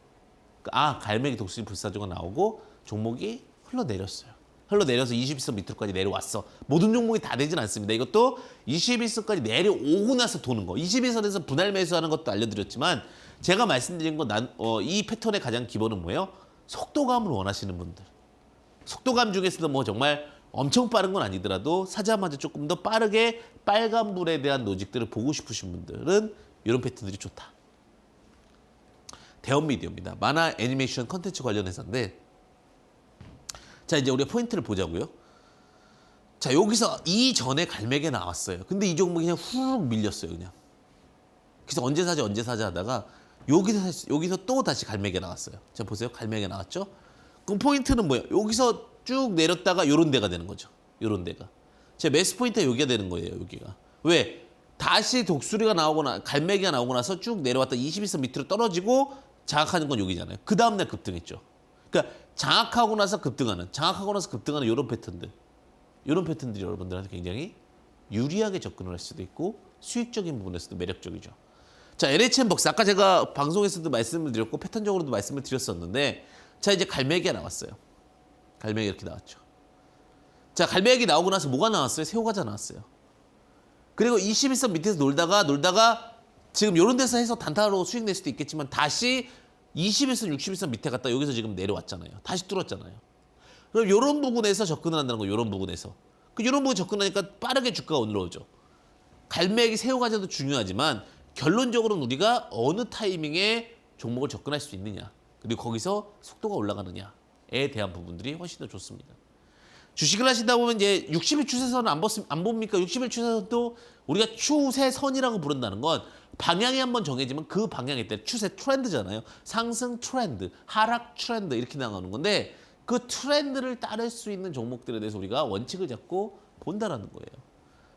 S1: 갈매기 독수리 불사조가 나오고 종목이 흘러내렸어요. 흘러내려서 21선 밑으로까지 내려왔어. 모든 종목이 다 되진 않습니다. 이것도 21선까지 내려오고 나서 도는 거. 21선에서 분할 매수하는 것도 알려드렸지만 제가 말씀드린 건 이 패턴의 가장 기본은 뭐예요? 속도감을 원하시는 분들. 속도감 중에서도 뭐 정말 엄청 빠른 건 아니더라도 사자마자 조금 더 빠르게 빨간불에 대한 로직들을 보고 싶으신 분들은 이런 패턴들이 좋다. 대원미디어입니다. 만화 애니메이션 컨텐츠 관련 회사인데 자, 이제 우리가 포인트를 보자고요. 자, 여기서 이전에 갈매기가 나왔어요. 근데 이 종목이 그냥 후루룩 밀렸어요, 그냥. 그래서 언제 사자 하다가 여기서 또 다시 갈매기가 나왔어요. 자, 보세요. 갈매기가 나왔죠? 그럼 포인트는 뭐예요? 여기서 쭉 내렸다가 요런 데가 되는 거죠. 요런 데가. 제 매수 포인트가 여기가 되는 거예요, 여기가. 왜? 다시 독수리가 나오거나 갈매기가 나오고 나서 쭉 내려왔다 21선 밑으로 떨어지고 장악하는 건 여기잖아요. 그 다음날 급등했죠. 그러니까 장악하고 나서 급등하는 이런 패턴들. 이런 패턴들이 여러분들한테 굉장히 유리하게 접근을 할 수도 있고 수익적인 부분에서도 매력적이죠. 자, LHM벅스 아까 제가 방송에서도 말씀을 드렸고 패턴적으로도 말씀을 드렸었는데 자, 이제 갈매기가 나왔어요. 갈매기 이렇게 나왔죠. 자, 갈매기 나오고 나서 뭐가 나왔어요? 새우과자 나왔어요. 그리고 21선 밑에서 놀다가 지금 이런 데서 해서 단타로 수익 낼 수도 있겠지만 다시 21선, 61선 밑에 갔다 여기서 지금 내려왔잖아요. 다시 뚫었잖아요. 그럼 이런 부분에서 접근을 한다는 거예요. 이런 부분에서. 이런 부분 접근하니까 빠르게 주가가 올라오죠. 갈매기, 새우과자도 중요하지만 결론적으로는 우리가 어느 타이밍에 종목을 접근할 수 있느냐. 그리고 거기서 속도가 올라가느냐에 대한 부분들이 훨씬 더 좋습니다. 주식을 하시다 보면 이제 60일 추세선을 안 봅니까? 60일 추세선도 우리가 추세선이라고 부른다는 건 방향이 한번 정해지면 그 방향에 따라 추세 트렌드잖아요. 상승 트렌드, 하락 트렌드 이렇게 나가는 건데 그 트렌드를 따를 수 있는 종목들에 대해서 우리가 원칙을 잡고 본다라는 거예요.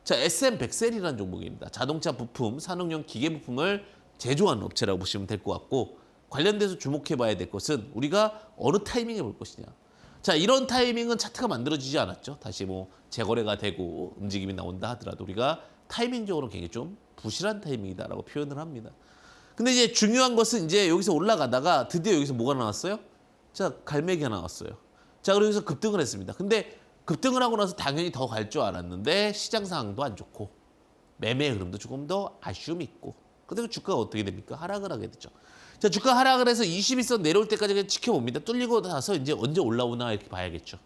S1: 자, SM100셀이라는 종목입니다. 자동차 부품, 산업용 기계 부품을 제조하는 업체라고 보시면 될 것 같고 관련돼서 주목해봐야 될 것은 우리가 어느 타이밍에 볼 것이냐. 자, 이런 타이밍은 차트가 만들어지지 않았죠. 다시 뭐 재거래가 되고 움직임이 나온다 하더라도 우리가 타이밍적으로 굉장히 좀 부실한 타이밍이다라고 표현을 합니다. 근데 이제 중요한 것은 이제 여기서 올라가다가 드디어 여기서 뭐가 나왔어요? 자, 갈매기가 나왔어요. 자, 그리고 여기서 급등을 했습니다. 근데 급등을 하고 나서 당연히 더 갈 줄 알았는데 시장 상황도 안 좋고 매매 흐름도 조금 더 아쉬움이 있고 그래서 주가가 어떻게 됩니까? 하락을 하게 되죠. 자, 주가 하락을 해서 21선 내려올 때까지 그냥 지켜봅니다. 뚫리고 나서 이제 언제 올라오나 이렇게 봐야겠죠.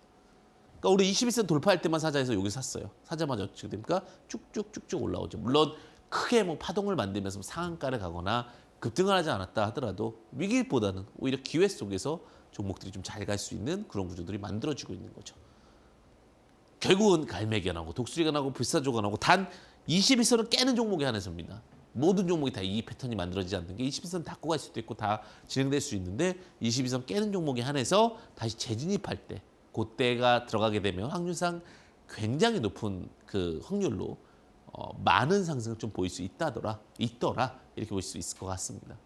S1: 그러니까 우리 21선 돌파할 때만 사자 해서 여기 샀어요. 사자마자 어떻게 됩니까? 쭉쭉쭉쭉 올라오죠. 물론 크게 뭐 파동을 만들면서 상한가를 가거나 급등을 하지 않았다 하더라도 위기보다는 오히려 기회 속에서 종목들이 좀 잘 갈 수 있는 그런 구조들이 만들어지고 있는 거죠. 결국은 갈매기가 나오고 독수리가 나오고 불사조가 나오고 단 21선을 깨는 종목이 한해서입니다. 모든 종목이 다 이 패턴이 만들어지지 않는 게 21선 닫고 갈 수도 있고 다 진행될 수 있는데 22선 깨는 종목이 한해서 다시 재진입할 때 그때가 들어가게 되면 확률상 굉장히 높은 그 확률로 많은 상승을 좀 보일 수 있더라 이렇게 볼 수 있을 것 같습니다.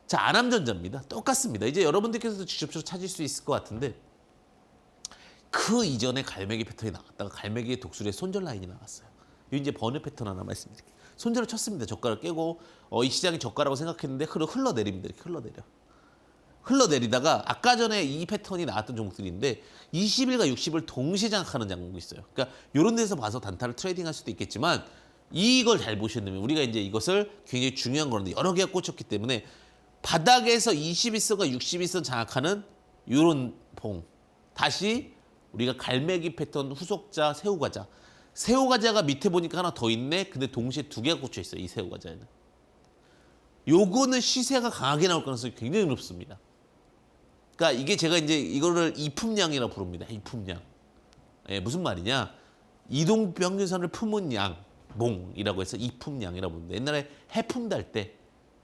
S1: 자, 안암전자입니다. 똑같습니다. 이제 여러분들께서도 직접적으로 찾을 수 있을 것 같은데 그 이전에 갈매기 패턴이 나왔다가 갈매기의 독수리의 손절 라인이 나왔어요. 이 이제 번외 패턴 하나 말씀드릴게요. 손절을 쳤습니다. 저가를 깨고 이 시장이 저가라고 생각했는데 흘러내립니다. 이렇게 흘러내리다가 아까 전에 이 패턴이 나왔던 종목들인데 20일과 60을 동시에 장악하는 종목이 있어요. 그러니까 이런 데서 봐서 단타를 트레이딩할 수도 있겠지만 이걸 잘 보시면 우리가 이제 이것을 굉장히 중요한 거는데 여러 개가 꽂혔기 때문에 바닥에서 21선과 61선 장악하는 이런 봉 다시 우리가 갈매기 패턴 후속자 새우과자가 밑에 보니까 하나 더 있네. 근데 동시에 두 개가 꽂혀 있어요. 이 새우과자에는. 요거는 시세가 강하게 나올 가능성이 굉장히 높습니다. 그러니까 이게 제가 이제 이거를 이품량이라고 부릅니다. 이품량. 예, 무슨 말이냐? 이동평균선을 품은 양, 몽이라고 해서 이품량이라고 부릅니다. 옛날에 해품 달 때,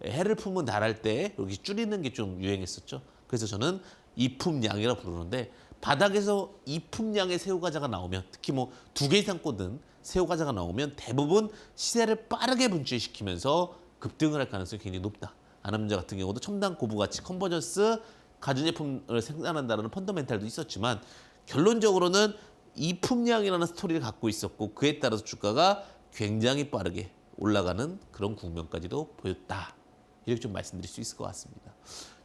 S1: 해를 품은 달할 때 이렇게 줄이는 게 좀 유행했었죠. 그래서 저는 이품량이라고 부르는데 바닥에서 이품량의 새우과자가 나오면 특히 뭐 2개 이상 꽂은 새우과자가 나오면 대부분 시세를 빠르게 분출시키면서 급등을 할 가능성이 굉장히 높다. 안암전자 같은 경우도 첨단 고부가치 컨버전스 가전제품을 생산한다는 펀더멘탈도 있었지만 결론적으로는 이품량이라는 스토리를 갖고 있었고 그에 따라서 주가가 굉장히 빠르게 올라가는 그런 국면까지도 보였다. 이렇게 좀 말씀드릴 수 있을 것 같습니다.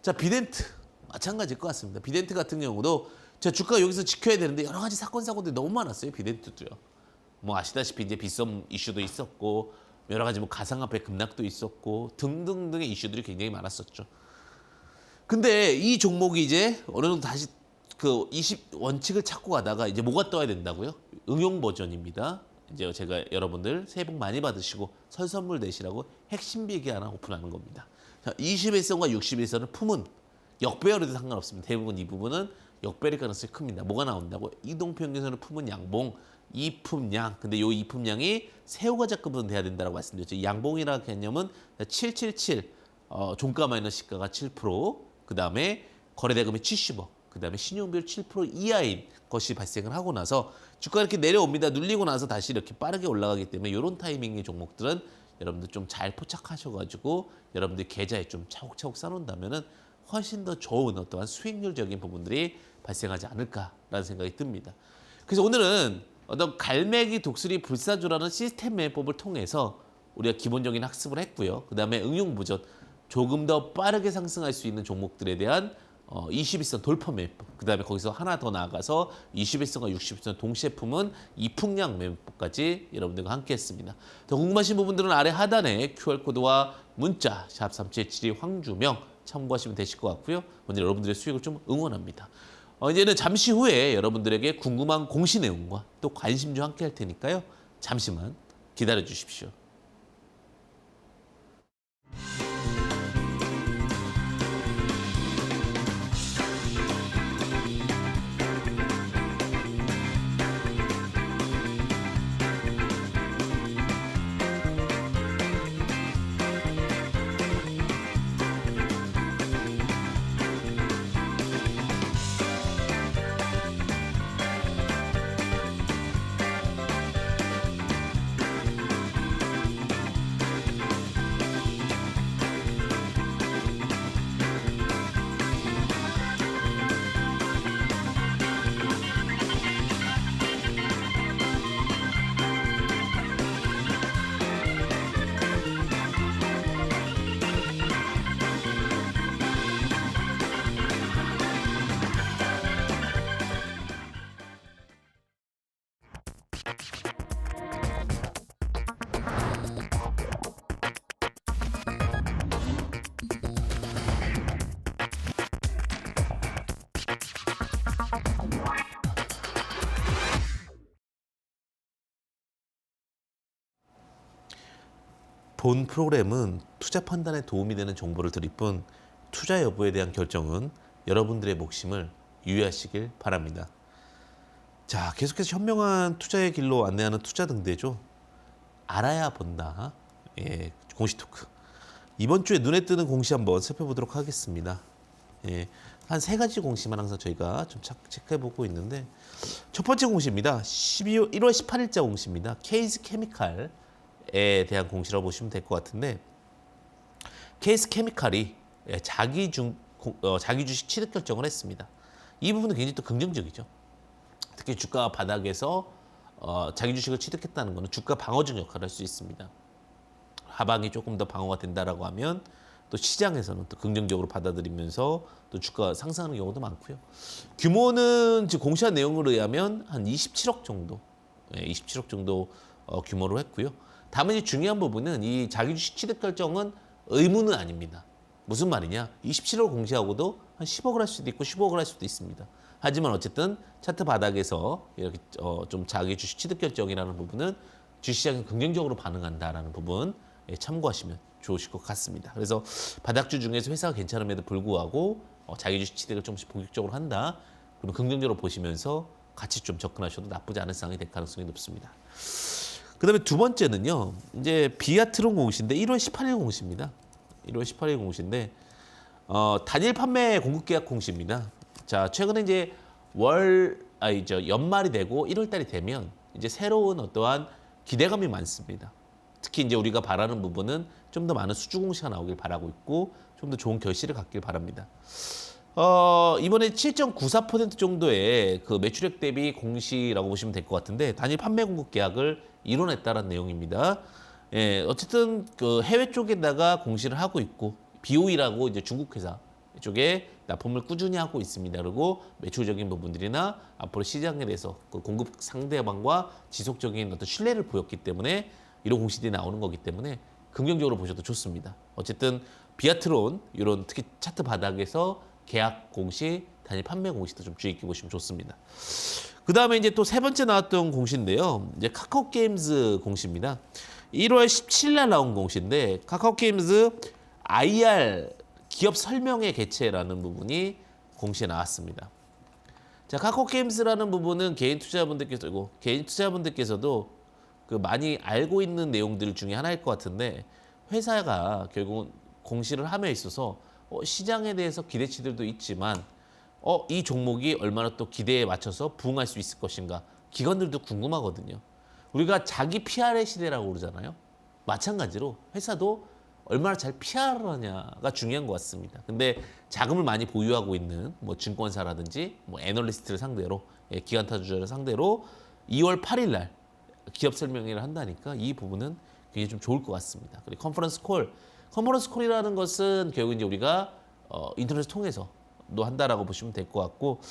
S1: 자, 비덴트 마찬가지일 것 같습니다. 비덴트 같은 경우도 자, 주가가 여기서 지켜야 되는데 여러 가지 사건들이 너무 많았어요. 비덴트도요. 뭐 아시다시피 이제 빗썸 이슈도 있었고 여러 가지 뭐 가상화폐 급락도 있었고 등등등의 이슈들이 굉장히 많았었죠. 근데 이 종목이 이제 어느 정도 다시 그 20 원칙을 찾고 가다가 이제 뭐가 떠야 된다고요? 응용 버전입니다. 이제 제가 여러분들 새해 복 많이 받으시고 설 선물 내시라고 핵심 비기 하나 오픈하는 겁니다. 자, 21선과 61선을 품은 역배열에도 상관없습니다. 대부분 이 부분은 역배일 가능성이 큽니다. 뭐가 나온다고? 이동평균선을 품은 양봉, 이품양. 근데 요 이품양이 새우과자급은 돼야 된다고 말씀드렸죠. 양봉이라는 개념은 777, 종가 마이너스 시가가 7%, 그다음에 거래대금이 70억, 그다음에 신용비율 7% 이하인 것이 발생을 하고 나서 주가가 이렇게 내려옵니다. 눌리고 나서 다시 이렇게 빠르게 올라가기 때문에 이런 타이밍의 종목들은 여러분들 좀 잘 포착하셔가지고 여러분들 계좌에 좀 차곡차곡 쌓아놓는다면은 훨씬 더 좋은 어떠한 수익률적인 부분들이 발생하지 않을까라는 생각이 듭니다. 그래서 오늘은 어떤 갈매기 독수리 불사조라는 시스템 매매법을 통해서 우리가 기본적인 학습을 했고요. 그다음에 응용부전 조금 더 빠르게 상승할 수 있는 종목들에 대한 21선 돌파 매매법, 그다음에 거기서 하나 더 나아가서 21선과 60선 동시에 품은 이풍량 매매법까지 여러분들과 함께했습니다. 더 궁금하신 부분들은 아래 하단에 QR코드와 문자 샵 3772 황주명 참고하시면 되실 것 같고요. 오늘 여러분들의 수익을 좀 응원합니다. 이제는 잠시 후에 여러분들에게 궁금한 공시 내용과 또 관심주 함께 할 테니까요. 잠시만 기다려 주십시오. 본 프로그램은 투자 판단에 도움이 되는 정보를 드릴 뿐 투자 여부에 대한 결정은 여러분들의 몫임을 유의하시길 바랍니다. 자, 계속해서 현명한 투자의 길로 안내하는 투자 등대죠. 알아야 본다. 예, 공시 토크. 이번 주에 눈에 뜨는 공시 한번 살펴보도록 하겠습니다. 예, 한 세 가지 공시만 항상 저희가 좀 체크해보고 있는데 첫 번째 공시입니다. 1월 18일자 공시입니다. 케이스 케미칼 에 대한 공시라고 보시면 될 것 같은데 케이스 케미칼이 자기 주식 취득 결정을 했습니다. 이 부분은 굉장히 또 긍정적이죠. 특히 주가 바닥에서 자기 주식을 취득했다는 것은 주가 방어적 역할을 할 수 있습니다. 하방이 조금 더 방어가 된다라고 하면 또 시장에서는 또 긍정적으로 받아들이면서 또 주가 상승하는 경우도 많고요. 규모는 지금 공시한 내용으로 의하면 한 27억 정도, 27억 정도 규모로 했고요. 다만 이 중요한 부분은 이 자기 주식 취득 결정은 의무는 아닙니다. 무슨 말이냐? 27억 공시하고도 한 10억을 할 수도 있고 15억을 할 수도 있습니다. 하지만 어쨌든 차트 바닥에서 이렇게 좀 자기 주식 취득 결정이라는 부분은 주식시장이 긍정적으로 반응한다라는 부분 참고하시면 좋으실 것 같습니다. 그래서 바닥주 중에서 회사가 괜찮음에도 불구하고 자기 주식 취득을 조금씩 본격적으로 한다. 그러면 긍정적으로 보시면서 같이 좀 접근하셔도 나쁘지 않은 상황이 될 가능성이 높습니다. 그다음에 두 번째는요. 이제 비아트론 공시인데 1월 18일 공시입니다. 1월 18일 공시인데 단일 판매 공급 계약 공시입니다. 자, 최근에 이제 연말이 되고 1월 달이 되면 이제 새로운 어떠한 기대감이 많습니다. 특히 이제 우리가 바라는 부분은 좀 더 많은 수주 공시가 나오길 바라고 있고 좀 더 좋은 결실을 갖길 바랍니다. 이번에 7.94% 정도의 그 매출액 대비 공시라고 보시면 될 것 같은데 단일 판매 공급 계약을 이뤄냈다는 내용입니다. 예, 어쨌든 그 해외 쪽에다가 공시를 하고 있고 BOE라고 이제 중국 회사 쪽에 납품을 꾸준히 하고 있습니다. 그리고 매출적인 부분들이나 앞으로 시장에 대해서 그 공급 상대방과 지속적인 어떤 신뢰를 보였기 때문에 이런 공시들이 나오는 거기 때문에 긍정적으로 보셔도 좋습니다. 어쨌든 비아트론 이런 특히 차트 바닥에서 계약 공시, 단일 판매 공시도 좀 주의 깊게 보시면 좋습니다. 그 다음에 이제 또 세 번째 나왔던 공시인데요. 이제 카카오 게임즈 공시입니다. 1월 17일 날 나온 공시인데 카카오 게임즈 IR 기업 설명회 개최라는 부분이 공시에 나왔습니다. 자, 카카오게임스라는 부분은 개인 투자자분들께서도 그 많이 알고 있는 내용들 중에 하나일 것 같은데 회사가 결국은 공시를 함에 있어서 시장에 대해서 기대치들도 있지만 이 종목이 얼마나 또 기대에 맞춰서 부응할 수 있을 것인가 기관들도 궁금하거든요. 우리가 자기 PR의 시대라고 그러잖아요. 마찬가지로 회사도 얼마나 잘 PR을 하냐가 중요한 것 같습니다. 근데 자금을 많이 보유하고 있는 뭐 증권사라든지 뭐 애널리스트를 상대로 기관 투자자를 상대로 2월 8일 날 기업 설명회를 한다니까 이 부분은 굉장히 좀 좋을 것 같습니다. 그리고 컨퍼런스 콜이라는 것은 결국 이제 우리가 인터넷을 통해서도 한다라고 보시면 될 것 같고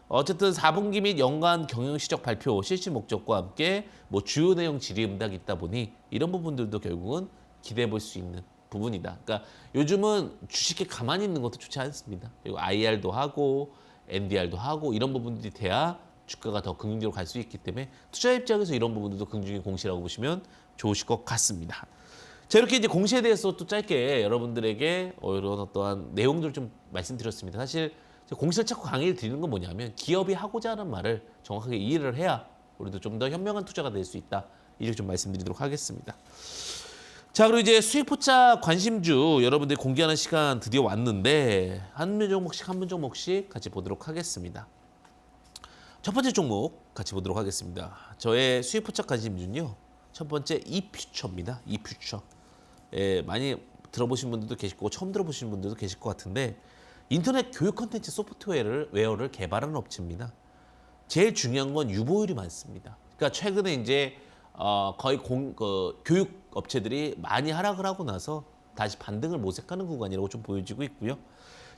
S1: 어쨌든 4분기 및 연간 경영 실적 발표 실시 목적과 함께 뭐 주요 내용 질의응답이 있다 보니 이런 부분들도 결국은 기대해 볼 수 있는 부분이다. 그러니까 요즘은 주식에 가만히 있는 것도 좋지 않습니다. 그리고 IR도 하고 NDR도 하고 이런 부분들이 돼야 주가가 더 긍정적으로 갈 수 있기 때문에 투자 입장에서 이런 부분들도 긍정적인 공시라고 보시면 좋으실 것 같습니다. 자, 이렇게 이제 공시에 대해서 또 짧게 여러분들에게 이런 어떠한 내용들을 좀 말씀드렸습니다. 사실 공시를 찾고 강의를 드리는 건 뭐냐면 기업이 하고자 하는 말을 정확하게 이해를 해야 우리도 좀 더 현명한 투자가 될 수 있다. 이렇게 좀 말씀드리도록 하겠습니다. 자, 그리고 이제 수익 포착 관심주 여러분들이 공개하는 시간 드디어 왔는데 한 분 종목씩 같이 보도록 하겠습니다. 첫 번째 종목 같이 보도록 하겠습니다. 저의 수익 포착 관심주는요. 첫 번째 이퓨처입니다. 이퓨처. 많이 들어보신 분들도 계실 거고 처음 들어보신 분들도 계실 것 같은데 인터넷 교육 컨텐츠 소프트웨어를 개발하는 업체입니다. 제일 중요한 건 유보율이 많습니다. 그러니까 최근에 이제 거의 교육 업체들이 많이 하락을 하고 나서 다시 반등을 모색하는 구간이라고 좀 보여지고 있고요.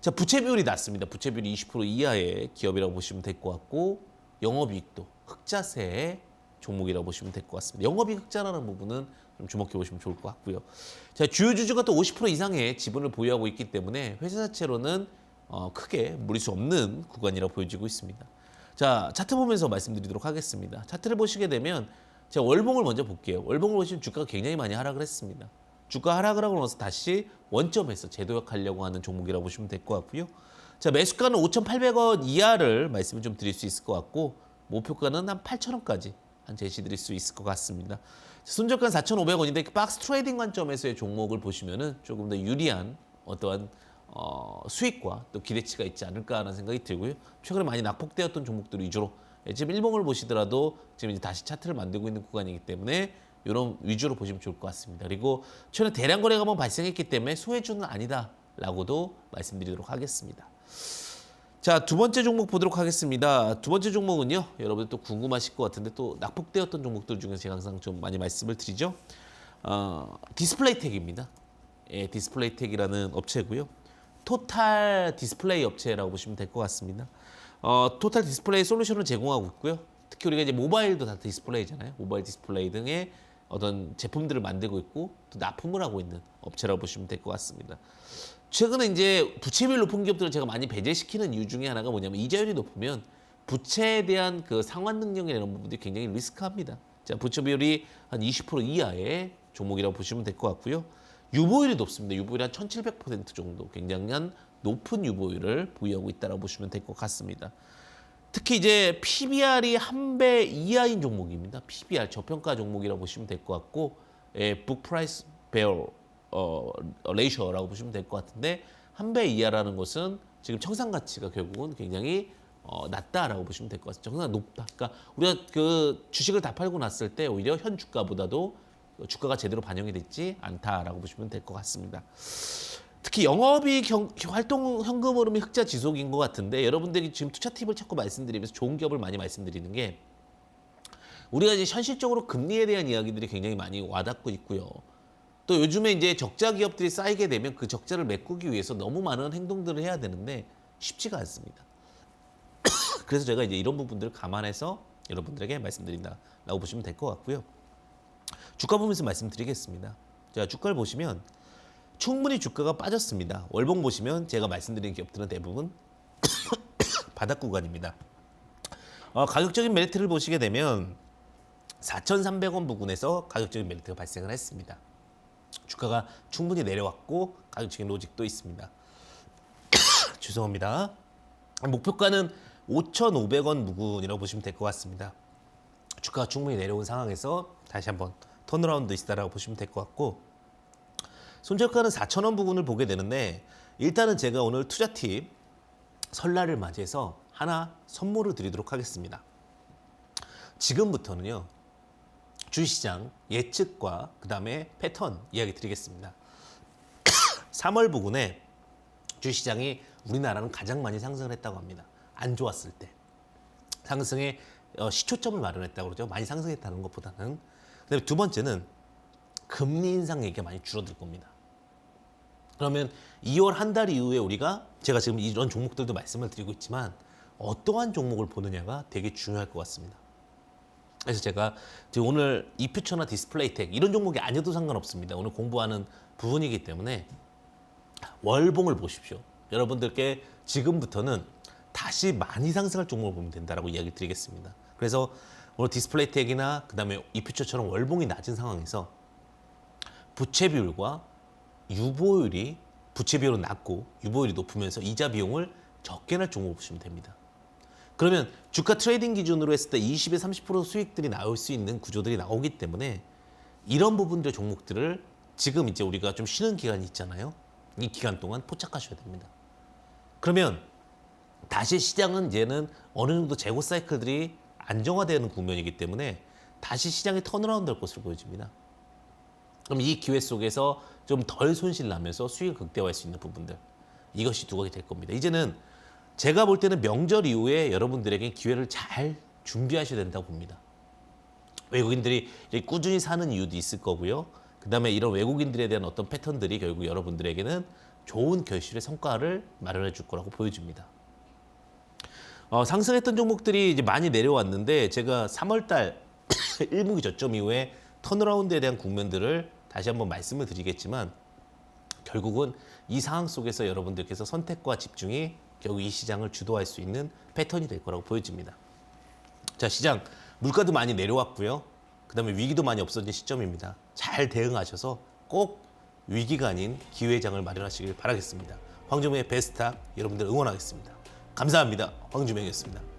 S1: 자, 부채 비율이 낮습니다. 부채 비율이 20% 이하의 기업이라고 보시면 될 것 같고 영업이익도 흑자세의 종목이라고 보시면 될 것 같습니다. 영업이익 흑자라는 부분은 좀 주목해 보시면 좋을 것 같고요. 자, 주요 주주가 또 50% 이상의 지분을 보유하고 있기 때문에 회사 자체로는 크게 무리수 없는 구간이라고 보여지고 있습니다. 자, 차트 보면서 말씀드리도록 하겠습니다. 차트를 보시게 되면 제가 월봉을 먼저 볼게요. 월봉을 보시면 주가가 굉장히 많이 하락을 했습니다. 주가 하락을 하고 나서 다시 원점에서 재도약하려고 하는 종목이라고 보시면 될 것 같고요. 자, 매수가는 5,800원 이하를 말씀을 좀 드릴 수 있을 것 같고 목표가는 한 8,000원까지 한 제시 드릴 수 있을 것 같습니다. 손절가는 4,500원인데 박스 트레이딩 관점에서의 종목을 보시면은 조금 더 유리한 어떠한 수익과 또 기대치가 있지 않을까 하는 생각이 들고요. 최근에 많이 낙폭되었던 종목들 위주로 지금 일봉을 보시더라도 지금 이제 다시 차트를 만들고 있는 구간이기 때문에 이런 위주로 보시면 좋을 것 같습니다. 그리고 최근에 대량 거래가 한번 발생했기 때문에 소외주는 아니다라고도 말씀드리도록 하겠습니다. 자, 두 번째 종목 보도록 하겠습니다. 두 번째 종목은요, 여러분들 또 궁금하실 것 같은데 또 낙폭되었던 종목들 중에서 제가 항상 좀 많이 말씀을 드리죠. 디스플레이텍입니다. 예, 디스플레이텍이라는 업체고요. 토탈 디스플레이 업체라고 보시면 될 것 같습니다. 토탈 디스플레이 솔루션을 제공하고 있고요. 특히 우리가 이제 모바일도 다 디스플레이잖아요. 모바일 디스플레이 등의 어떤 제품들을 만들고 있고 또 납품을 하고 있는 업체라고 보시면 될 것 같습니다. 최근에 이제 부채비율 높은 기업들을 제가 많이 배제시키는 이유 중에 하나가 뭐냐면 이자율이 높으면 부채에 대한 그 상환 능력이나 이런 부분들이 굉장히 리스크합니다. 자, 부채 비율이 한 20% 이하의 종목이라고 보시면 될 것 같고요. 유보율이 높습니다. 유보율이 한 1,700% 정도 굉장히 높은 유보율을 보유하고 있다고 보시면 될 것 같습니다. 특히 이제 PBR이 한 배 이하인 종목입니다. PBR 저평가 종목이라고 보시면 될 것 같고, Book Price Bear 레이셔라고 보시면 될 것 같은데 한 배 이하라는 것은 지금 청산 가치가 결국은 굉장히 낮다라고 보시면 될 것 같습니다. 청산 높다. 그러니까 우리가 그 주식을 다 팔고 났을 때 오히려 현 주가보다도 주가가 제대로 반영이 됐지 않다라고 보시면 될 것 같습니다. 특히 영업이익 활동 현금 흐름이 흑자 지속인 것 같은데 여러분들이 지금 투자 팁을 자꾸 말씀드리면서 좋은 기업을 많이 말씀드리는 게 우리가 이제 현실적으로 금리에 대한 이야기들이 굉장히 많이 와닿고 있고요. 또 요즘에 이제 적자 기업들이 쌓이게 되면 그 적자를 메꾸기 위해서 너무 많은 행동들을 해야 되는데 쉽지가 않습니다. 그래서 제가 이제 이런 부분들을 감안해서 여러분들에게 말씀드린다라고 보시면 될 것 같고요. 주가 보면서 말씀드리겠습니다. 자, 주가를 보시면 충분히 주가가 빠졌습니다. 월봉 보시면 제가 말씀드린 기업들은 대부분 바닥 구간입니다. 가격적인 메리트를 보시게 되면 4,300원 부근에서 가격적인 메리트가 발생을 했습니다. 주가가 충분히 내려왔고 가격적인 로직도 있습니다. 죄송합니다. 목표가는 5,500원 부근이라고 보시면 될 것 같습니다. 주가가 충분히 내려온 상황에서 다시 한번 턴어라운드 있다라고 보시면 될 것 같고, 손절가는 4,000원 부근을 보게 되는데, 일단은 제가 오늘 투자 팁 설날을 맞이해서 하나 선물을 드리도록 하겠습니다. 지금부터는요, 주시장 예측과 그 다음에 패턴 이야기 드리겠습니다. 3월 부근에 주시장이 우리나라는 가장 많이 상승을 했다고 합니다. 안 좋았을 때 상승의 시초점을 마련했다고 그러죠. 많이 상승했다는 것보다는. 그다음에 두 번째는 금리 인상 얘기가 많이 줄어들 겁니다. 그러면 2월 한 달 이후에 우리가, 제가 지금 이런 종목들도 말씀을 드리고 있지만 어떠한 종목을 보느냐가 되게 중요할 것 같습니다. 그래서 제가 지금 오늘 이퓨처나 디스플레이텍 이런 종목이 아니어도 상관없습니다. 오늘 공부하는 부분이기 때문에 월봉을 보십시오. 여러분들께 지금부터는 다시 많이 상승할 종목을 보면 된다라고 이야기를 드리겠습니다. 그래서 오늘 디스플레이텍이나 그다음에 이퓨처처럼 월봉이 낮은 상황에서 부채 비율과 유보율이, 부채 비율은 낮고 유보율이 높으면서 이자 비용을 적게 낼 종목을 보시면 됩니다. 그러면 주가 트레이딩 기준으로 했을 때 20에서 30% 수익들이 나올 수 있는 구조들이 나오기 때문에 이런 부분들의 종목들을 지금 이제 우리가 좀 쉬는 기간이 있잖아요. 이 기간 동안 포착하셔야 됩니다. 그러면 다시 시장은 이제는 어느 정도 재고 사이클들이 안정화되는 국면이기 때문에 다시 시장이 턴어라운드 할 것으로 보여집니다. 그럼 이 기회 속에서 좀 덜 손실 나면서 수익을 극대화할 수 있는 부분들, 이것이 두각이 될 겁니다. 이제는 제가 볼 때는 명절 이후에 여러분들에게 기회를 잘 준비하셔야 된다고 봅니다. 외국인들이 꾸준히 사는 이유도 있을 거고요. 그 다음에 이런 외국인들에 대한 어떤 패턴들이 결국 여러분들에게는 좋은 결실의 성과를 마련해 줄 거라고 보여집니다. 상승했던 종목들이 이제 많이 내려왔는데, 제가 3월달 1분기 저점 이후에 턴어라운드에 대한 국면들을 다시 한번 말씀을 드리겠지만, 결국은 이 상황 속에서 여러분들께서 선택과 집중이 결국 이 시장을 주도할 수 있는 패턴이 될 거라고 보여집니다. 자, 시장 물가도 많이 내려왔고요. 그 다음에 위기도 많이 없어진 시점입니다. 잘 대응하셔서 꼭 위기가 아닌 기회장을 마련하시길 바라겠습니다. 황주명의 베스트탁 여러분들 응원하겠습니다. 감사합니다. 황주명이었습니다.